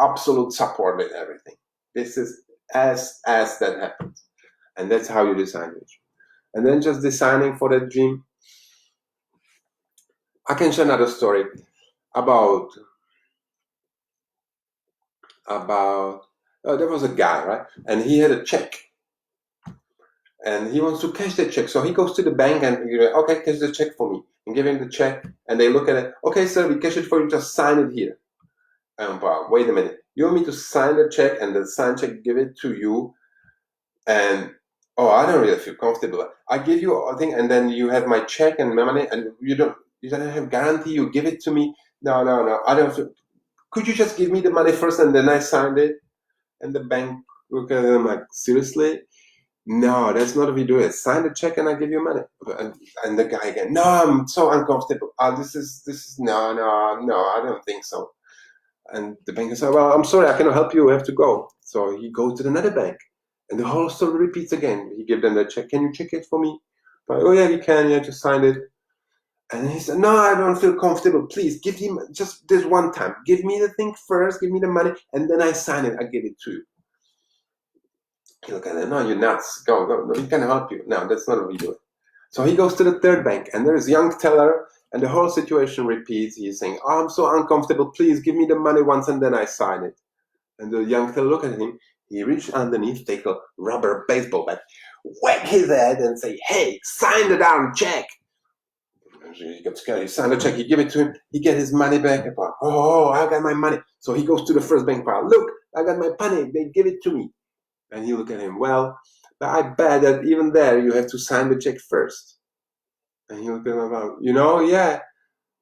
absolute support with everything, this is as that happens. And that's how you design it. And then just designing for that dream. I can share another story about there was a guy, right? And he had a check. And he wants to cash the check. So he goes to the bank and okay, cash the check for me. And give him the check. And they look at it. Okay, sir, we cash it for you. Just sign it here. And wait a minute. You want me to sign the check and the signed check, give it to you? And I don't really feel comfortable. I give you a thing, and then you have my check and my money, and you don't have guarantee. You give it to me. No. I don't feel. Could you just give me the money first and then I signed it? And the bank look at him like, seriously? No, that's not what we do. It sign the check and I give you money. And the guy again, no, I'm so uncomfortable. This is no, I don't think so. And the banker said, well, I'm sorry, I cannot help you. We have to go. So he goes to another bank. And the whole story repeats again. He gives them the check. Can you check it for me? Like, oh, yeah, you can. Yeah, just sign it. And he said, no, I don't feel comfortable. Please, give him just this one time. Give me the thing first. Give me the money. And then I sign it. I give it to you. He look at it. No, you're nuts. Go. No, he can help you. No, that's not what we do. So he goes to the third bank. And there's a young teller. And the whole situation repeats. He's saying, oh, I'm so uncomfortable. Please give me the money once and then I sign it. And the young teller look at him. He reached underneath, take a rubber baseball bat, whack his head and say, hey, sign the darn check. He got scared. He signed the check. He give it to him. He get his money back. I got my money. So he goes to the first bank pile. Look, I got my money. They give it to me. And he look at him. Well, I bet that even there you have to sign the check first. And he looked at him about, yeah,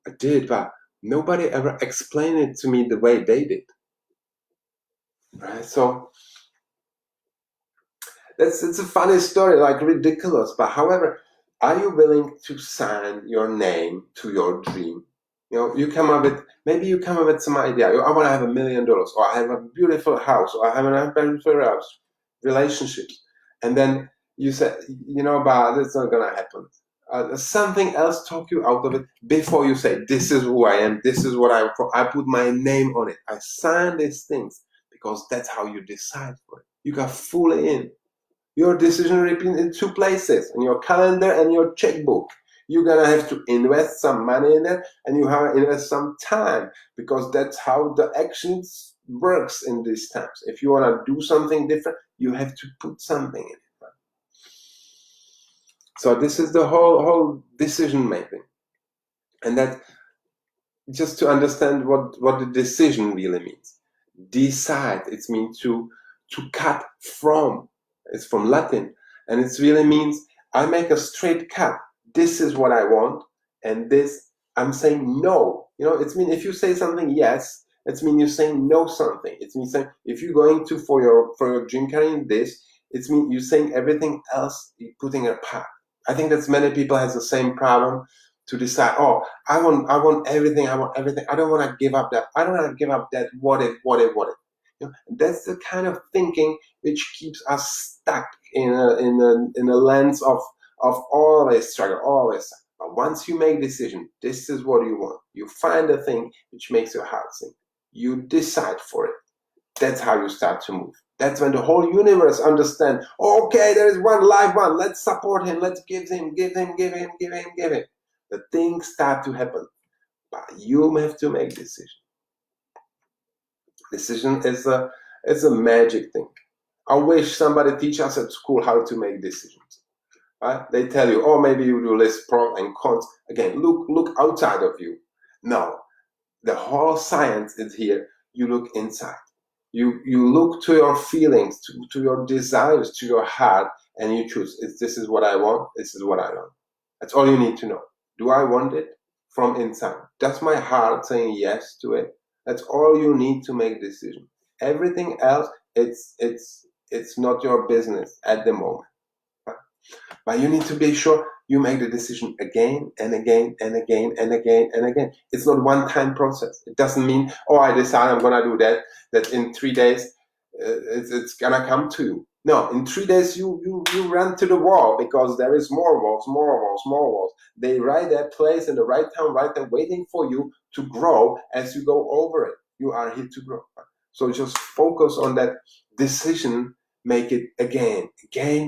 I did, but nobody ever explained it to me the way they did. Right? So it's a funny story, like ridiculous. But however, are you willing to sign your name to your dream? You come up with some idea. I want to have $1 million, or I have a beautiful house, or I have a beautiful house, relationships, and then you say, but that's not gonna happen. Something else talk you out of it before you say, this is who I am. This is what I put my name on it. I sign these things because that's how you decide for it. You got fully in. Your decision repeat in two places, in your calendar and your checkbook. You're gonna have to invest some money in it, and you have to invest some time, because that's how the actions works in these times. If you wanna do something different, you have to put something in it. Right? So this is the whole decision making, and that just to understand what the decision really means. Decide. It means to cut from. It's from Latin, and it really means I make a straight cut. This is what I want, and this I'm saying no. It means if you say something yes, it means you're saying no something. It means saying if you're going to for your dream carrying this, it means you're saying everything else, you're putting it apart. I think that many people has the same problem to decide. Oh, I want everything. I want everything. I don't want to give up that. I don't want to give up that. What if? That's the kind of thinking which keeps us stuck in a lens of always struggle, always. But once you make a decision, this is what you want. You find the thing which makes your heart sing. You decide for it. That's how you start to move. That's when the whole universe understands. Okay, there is one live one. Let's support him. Let's give him. The things start to happen, but you have to make decision. Decision is a magic thing. I wish somebody teach us at school how to make decisions. Right? They tell you, maybe you do list pros and cons. Again, look outside of you. No, the whole science is here. You look inside. You look to your feelings, to your desires, to your heart, and you choose. This is what I want. This is what I don't. That's all you need to know. Do I want it from inside? Does my heart saying yes to it? That's all you need to make a decision. Everything else, it's not your business at the moment. But you need to be sure you make the decision again and again and again and again and again. It's not one-time process. It doesn't mean, I decide I'm gonna do that in 3 days it's gonna come to you. No, in 3 days you run to the wall, because there is more walls. They right there, place in the right time, right there, waiting for you to grow as you go over it. You are here to grow. So just focus on that decision make it again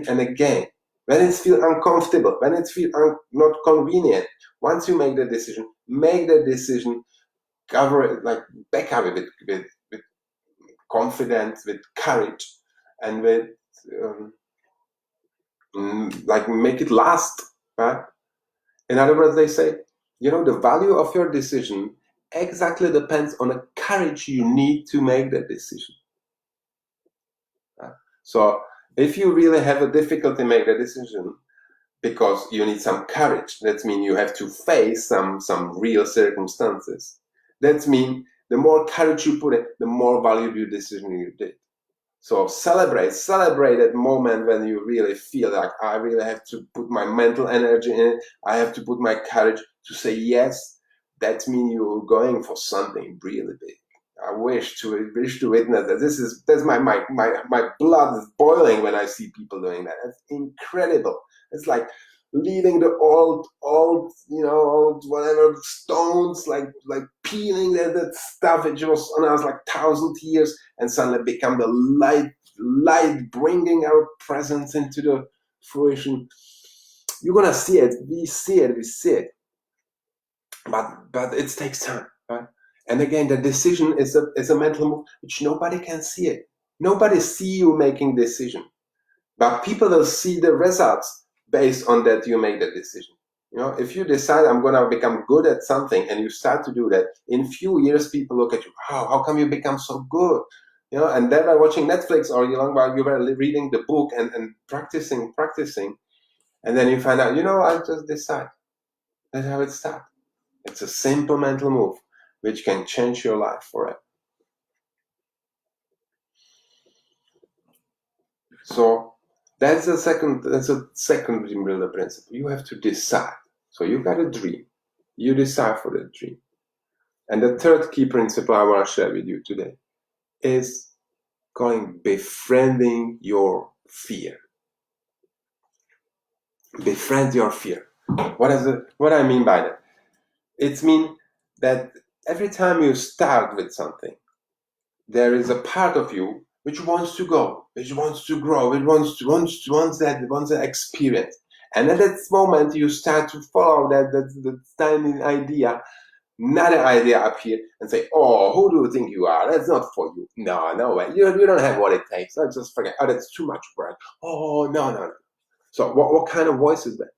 and again. When it feels uncomfortable, when it feels not convenient, once you make the decision, cover it, like back up with confidence, with courage, and with like make it last, right? In other words, they say, the value of your decision exactly depends on the courage you need to make that decision. Right? So if you really have a difficulty make the decision because you need some courage, that means you have to face some real circumstances. That means the more courage you put in, the more valuable decision you did. So celebrate that moment when you really feel like I really have to put my mental energy in it. I have to put my courage to say yes. That means you're going for something really big. I wish to witness that. That's my blood is boiling when I see people doing that. It's incredible. It's like leaving the old whatever stones, like peeling that stuff. It was on us like 1,000 years, and suddenly become the light bringing our presence into the fruition. You're gonna see it. We see it. But it takes time, right? And again, the decision is a mental move which nobody can see it. Nobody see you making decision, but people will see the results based on that you make the decision. If you decide I'm gonna become good at something and you start to do that, in few years people look at you, how come you become so good? And then by watching Netflix or while you were reading the book and practicing, and then you find out, I just decide. That's how it starts. It's a simple mental move which can change your life forever. So that's a second dream builder principle. You have to decide. So you got a dream. You decide for the dream. And the third key principle I want to share with you today is calling befriending your fear. Befriend your fear. What I mean by that? It means that every time you start with something, there is a part of you which wants to go, which wants to grow, which wants that experience. And at that moment, you start to follow that tiny idea, another idea appear and say, "Oh, who do you think you are? That's not for you. No way. You don't have what it takes. I just forget. Oh, that's too much work. Oh, no." So what kind of voice is that?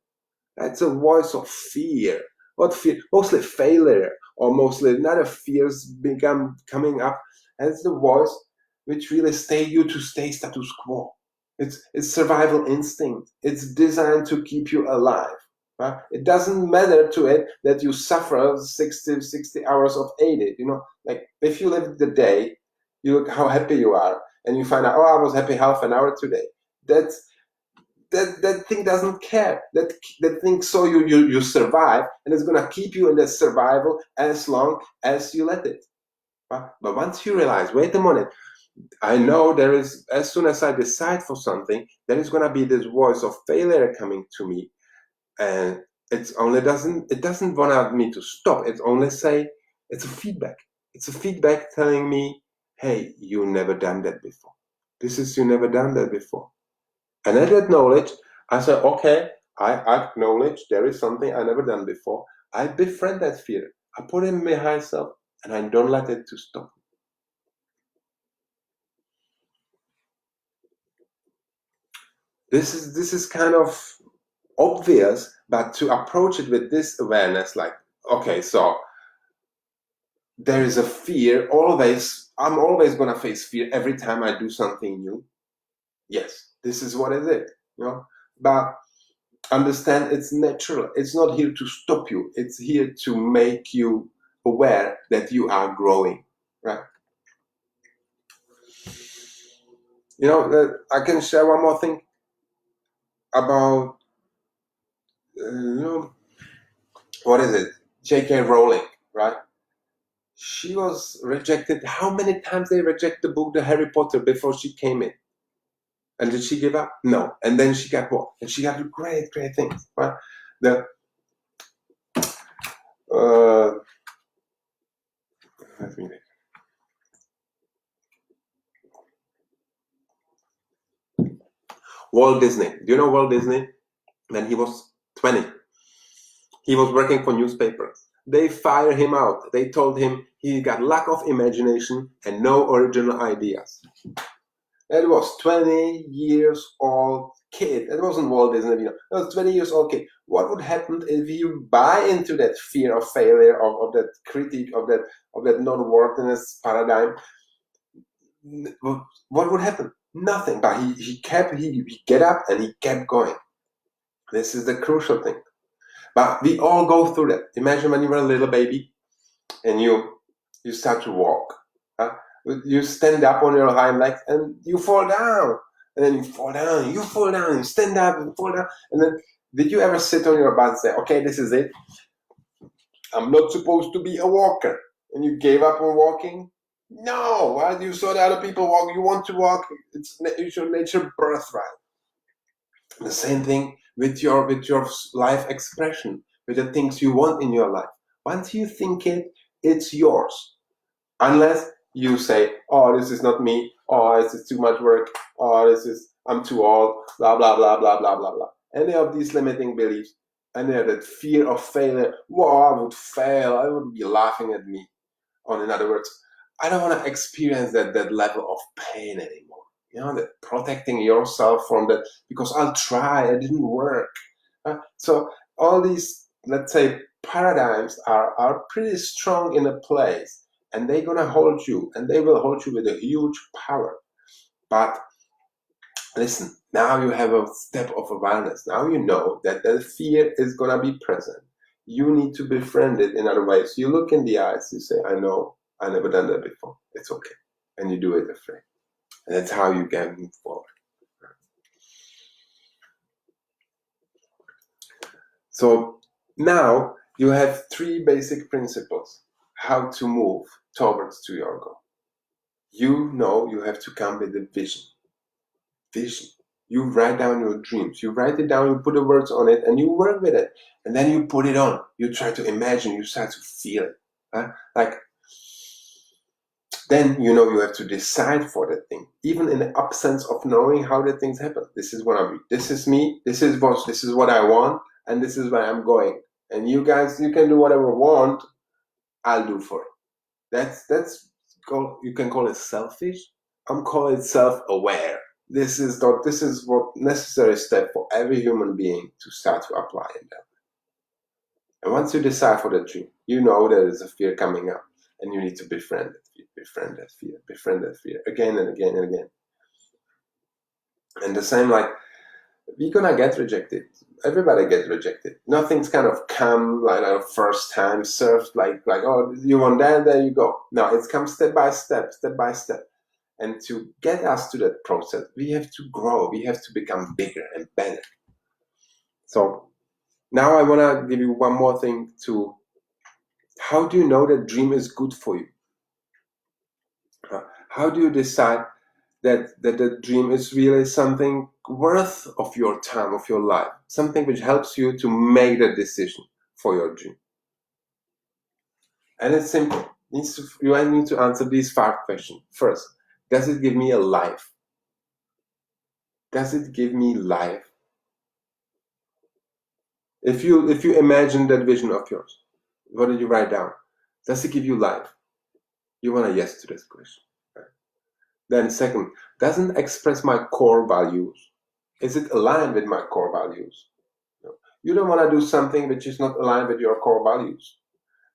That's a voice of fear. What fear? Mostly failure, or mostly another fears coming up. And it's the voice which really you to stay status quo. It's survival instinct. It's designed to keep you alive. Right? It doesn't matter to it that you suffer 60 hours of 80. Like if you live the day, you look how happy you are, and you find out, oh, I was happy half an hour today. That thing doesn't care. That thing saw you survive, and it's gonna keep you in that survival as long as you let it. But once you realize, wait a minute, I know there is, as soon as I decide for something, there is gonna be this voice of failure coming to me, and it doesn't want me to stop. It only say it's a feedback. It's a feedback telling me, hey, you never done that before. You never done that before. And at that knowledge, I said, okay, I acknowledge there is something I never done before. I befriend that fear. I put it in my higher self, and I don't let it to stop. This is kind of obvious, but to approach it with this awareness, like, okay, so there is a fear. I'm always gonna face fear every time I do something new. Yes, this is what it is, But understand it's natural. It's not here to stop you. It's here to make you aware that you are growing, right? I can share one more thing about, what is it? J.K. Rowling, right? She was rejected. How many times they reject the book, the Harry Potter, before she came in? And did she give up? No. And then she got what? And she got great things, right? The let me Walt Disney. Do you know Walt Disney? When he was 20, he was working for newspapers. They fired him out. They told him he got lack of imagination and no original ideas. That was 20 years old kid. That wasn't Walt Disney, you know. That was 20 years old kid. What would happen if you buy into that fear of failure, of that critique, of that non-worthiness paradigm? What would happen? Nothing. But he get up and he kept going. This is the crucial thing. But we all go through that. Imagine when you were a little baby and you start to walk. You stand up on your hind legs and you fall down. And then you fall down, you fall down, you stand up and fall down. And then, did you ever sit on your butt and say, okay, this is it. I'm not supposed to be a walker. And you gave up on walking? No. Why? You saw the other people walk. You want to walk. It's your nature birthright. The same thing with your life expression, with the things you want in your life. Once you think it, it's yours. Unless you say, oh, this is not me, oh, this is too much work, oh, I'm too old, blah, blah, blah, blah, blah, blah, blah. Any of these limiting beliefs, any of that fear of failure, whoa, I would fail, I would be laughing at me. Or in other words, I don't want to experience that level of pain anymore. You know, that protecting yourself from that, because I'll try, it didn't work. So all these, let's say, paradigms are pretty strong in a place, and they're gonna hold you, and they will hold you with a huge power. But listen, now you have a step of awareness. Now you know that the fear is gonna be present. You need to befriend it in other ways. You look in the eyes, you say, I know, I never done that before. It's okay. And you do it afraid. And that's how you can move forward. So now you have 3 basic principles how to move towards to your goal. You know you have to come with a vision. Vision. You write down your dreams. You write it down, you put the words on it, and you work with it. And then you put it on. You try to imagine, you start to feel it. Like, then you know you have to decide for that thing, even in the absence of knowing how the things happen. This is what I'm. This is me. This is what I want, and this is where I'm going. And you guys, you can do whatever you want. I'll do for it. You can call it selfish. I'm calling it self-aware. This is what necessary step for every human being to start to apply in that. And once you decide for the dream, you know there is a fear coming up, and you need to befriend it. Befriend that fear again and again and again. And the same, like, we're gonna get rejected. Everybody gets rejected. Nothing's kind of come like a first time served like oh, you want that, there you go. No, it's come step by step. And to get us to that process, we have to grow. We have to become bigger and better. So now I wanna give you one more thing to. How do you know that dream is good for you? How do you decide that the dream is really something worth of your time, of your life, something which helps you to make the decision for your dream? And it's simple. You need to answer these 5 questions. First, does it give me a life? Does it give me life? If you imagine that vision of yours, what did you write down? Does it give you life? You want a yes to this question. Then second, doesn't express my core values. Is it aligned with my core values? You don't want to do something which is not aligned with your core values.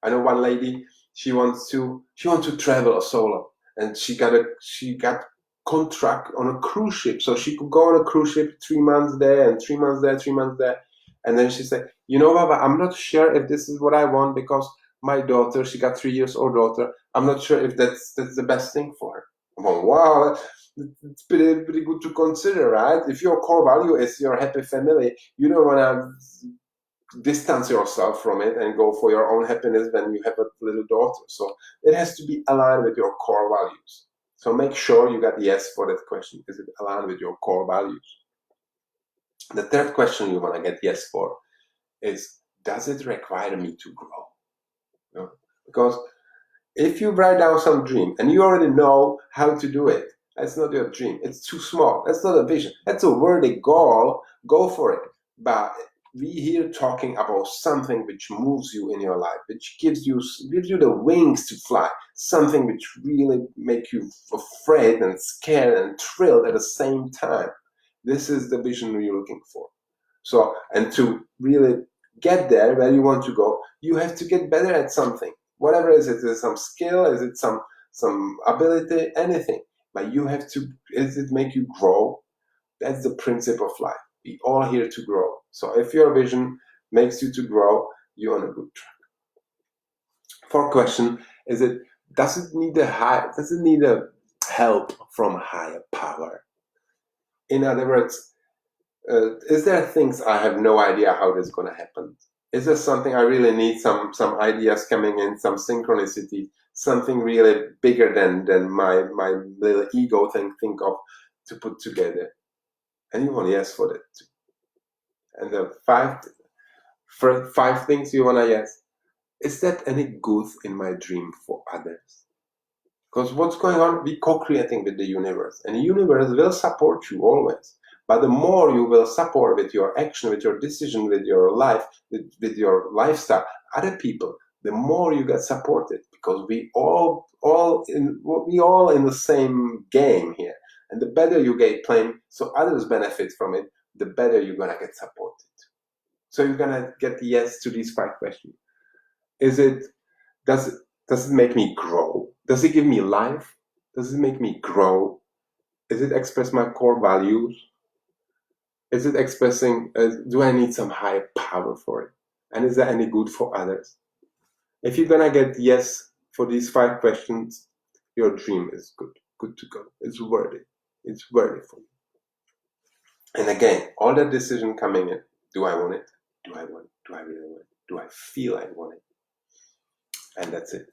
I know one lady, she wants to travel solo, and she got contract on a cruise ship, so she could go on a cruise ship 3 months there and 3 months there, 3 months there. And then she said, you know, Baba, I'm not sure if this is what I want, because my daughter, she got 3-year-old daughter, I'm not sure if that's the best thing for her. Well, wow, it's pretty good to consider, right? If your core value is your happy family, you don't want to distance yourself from it and go for your own happiness when you have a little daughter. So it has to be aligned with your core values. So make sure you got yes for that question. Is it aligned with your core values? The third question you want to get yes for is, does it require me to grow? You know? Because if you write down some dream and you already know how to do it, That's not your dream. It's too small. That's not a vision. That's a worthy goal. Go for it. But we here talking about something which moves you in your life, which gives you the wings to fly, something which really make you afraid and scared and thrilled at the same time. This is the vision you're looking for. So, and to really get there where you want to go, you have to get better at something. Whatever is it, is some skill, is it some ability, anything. But you have to, is it make you grow? That's the principle of life. We all here to grow. So if your vision makes you to grow, you're on a good track. Fourth question, does it need a help from a higher power? In other words, is there things I have no idea how this is going to happen? Is there something I really need some ideas coming in, some synchronicity, something really bigger than my little ego think of to put together? And you want yes for that too. And the five things you want to yes. Is that any good in my dream for others? Because what's going on, we co-creating with the universe, and the universe will support you always. But the more you will support with your action, with your decision, with your life, with your lifestyle, other people, the more you get supported, because we all in the same game here. And the better you get playing, so others benefit from it, the better you're gonna get supported. So you're gonna get the yes to these 5 questions. Does it make me grow? Does it give me life? Does it make me grow? Is it express my core values? Is it expressing, do I need some higher power for it? And is that any good for others? If you're gonna get yes for these 5 questions, your dream is good to go. It's worthy. It's worthy for you. And again, all that decision coming in, do I want it? Do I want it? Do I really want it? Do I feel I want it? And that's it.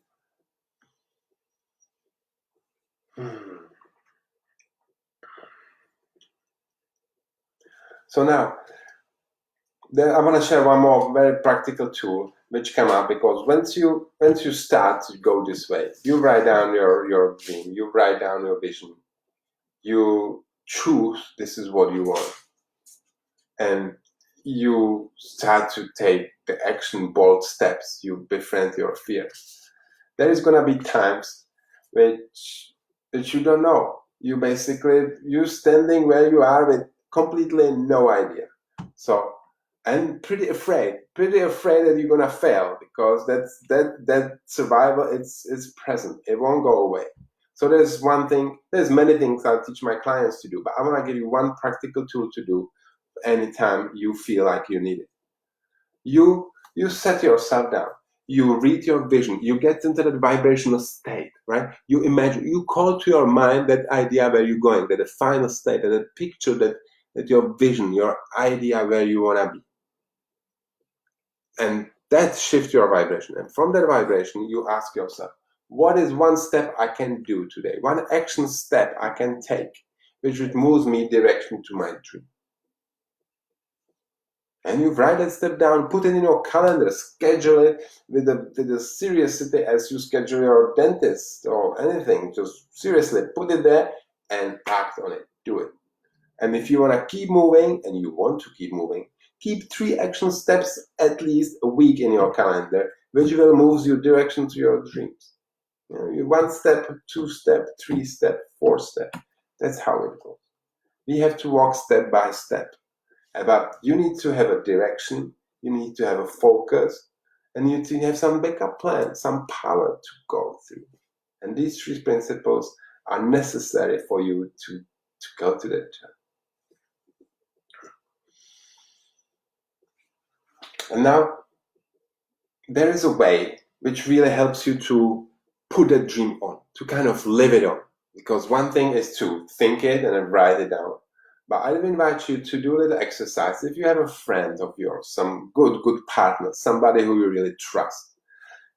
So now, I want to share one more very practical tool which came up, because once you start to go this way, you write down your dream, you write down your vision, you choose this is what you want, and you start to take the action, bold steps, you befriend your fears. There is gonna be times which you don't know. You standing where you are with completely no idea. So, and pretty afraid that you're gonna fail, because that survival is present. It won't go away. So there's many things I teach my clients to do, but I want to give you one practical tool to do anytime you feel like you need it. You set yourself down. You read your vision. You get into that vibrational state, right? You imagine, you call to your mind that idea where you're going, that the final state, that picture, that your vision, your idea where you want to be. And that shifts your vibration. And from that vibration, you ask yourself, what is one step I can do today? One action step I can take, which would move me direction to my dream. And you write that step down, put it in your calendar, schedule it with the seriousity as you schedule your dentist or anything. Just seriously put it there and act on it. Do it. And if you want to keep moving, and you want to keep moving, keep 3 action steps at least a week in your calendar, which will move you direction to your dreams. 1 step, 2 step, 3 step, 4 step. That's how it goes. We have to walk step by step. But you need to have a direction, you need to have a focus, and you need to have some backup plan, some power to go through. And these 3 principles are necessary for you to go to that job. And now, there is a way which really helps you to put that dream on, to kind of live it on. Because one thing is to think it and then write it down. But I invite you to do a little exercise. If you have a friend of yours, some good partner, somebody who you really trust,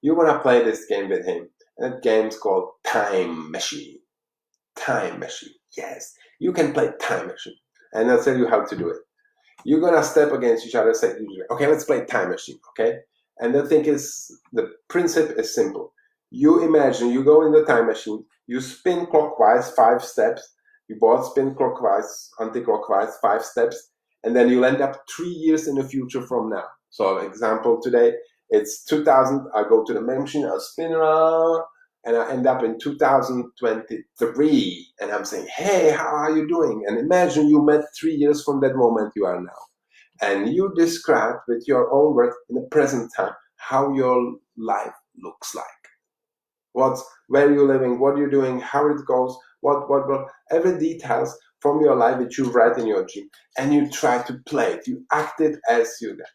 you want to play this game with him. And that game is called Time Machine. Time Machine. Yes, you can play Time Machine. And I'll tell you how to do it. You're going to step against each other and say, okay, let's play Time Machine, okay? And the principle is simple. You imagine you go in the time machine, you spin clockwise 5 steps, You both spin clockwise, anti-clockwise, 5 steps, and then you'll end up 3 years in the future from now. So example today, it's 2000, I go to the machine, I spin around, and I end up in 2023, and I'm saying, hey, how are you doing? And imagine you met 3 years from that moment you are now. And you describe with your own words in the present time how your life looks like. Where you're living, what you're doing, how it goes, what, every details from your life that you write in your dream, and you try to play it. You act it as you get.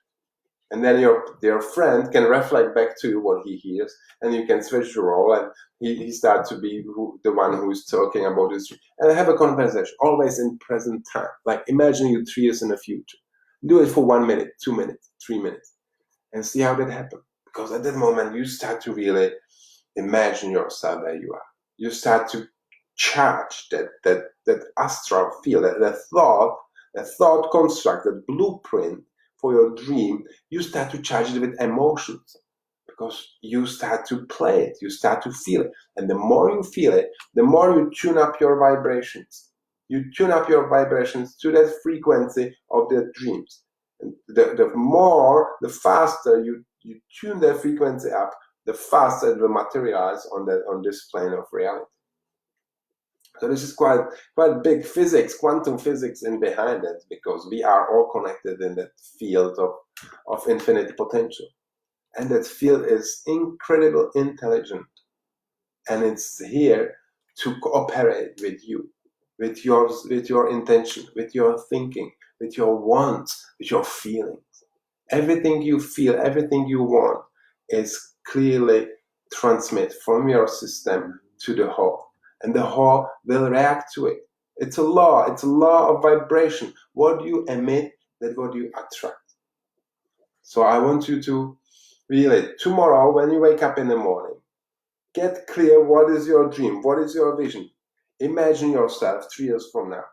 And then your friend can reflect back to you what he hears, and you can switch the role, and he starts to be the one who is talking about his dream. And have a conversation, always in present time. Like imagine you 3 years in the future. Do it for 1 minute, 2 minutes, 3 minutes, and see how that happens. Because at that moment, you start to really imagine yourself where you are. You start to charge that astral field, that thought construct, that blueprint for your dream. You start to charge it with emotions because you start to play it, you start to feel it. And the more you feel it, the more you tune up your vibrations. You tune up your vibrations to that frequency of the dreams. And the faster you tune that frequency up, the faster it will materialize on this plane of reality. So this is quite big physics, quantum physics in behind it, because we are all connected in that field of infinite potential. And that field is incredible intelligent. And it's here to cooperate with you, with your intention, with your thinking, with your wants, with your feelings. Everything you feel, everything you want is clearly transmitted from your system to the whole. And the whole will react to it. It's a law of vibration. What you emit, that's what you attract. So I want you to really, tomorrow when you wake up in the morning, get clear what is your dream, what is your vision. Imagine yourself 3 years from now.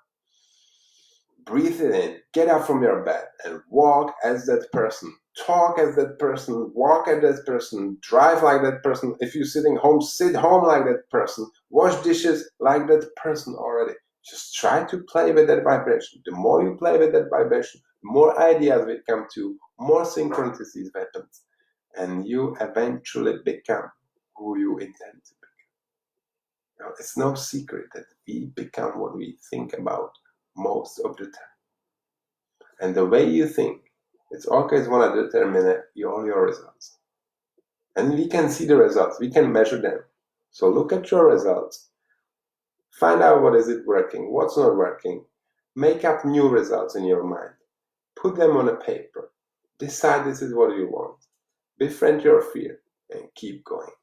Breathe it in, get up from your bed and walk as that person. Talk as that person, walk as that person, drive like that person. If you're sitting home, sit home like that person. Wash dishes like that person already. Just try to play with that vibration. The more you play with that vibration, the more ideas will come to, more synchronicities happens. And you eventually become who you intend to become. Now, it's no secret that we become what we think about most of the time. And the way you think, it's always going to determine all your results. And we can see the results, we can measure them. So look at your results, find out what is it working, what's not working, make up new results in your mind, put them on a paper, decide this is what you want, befriend your fear, and keep going.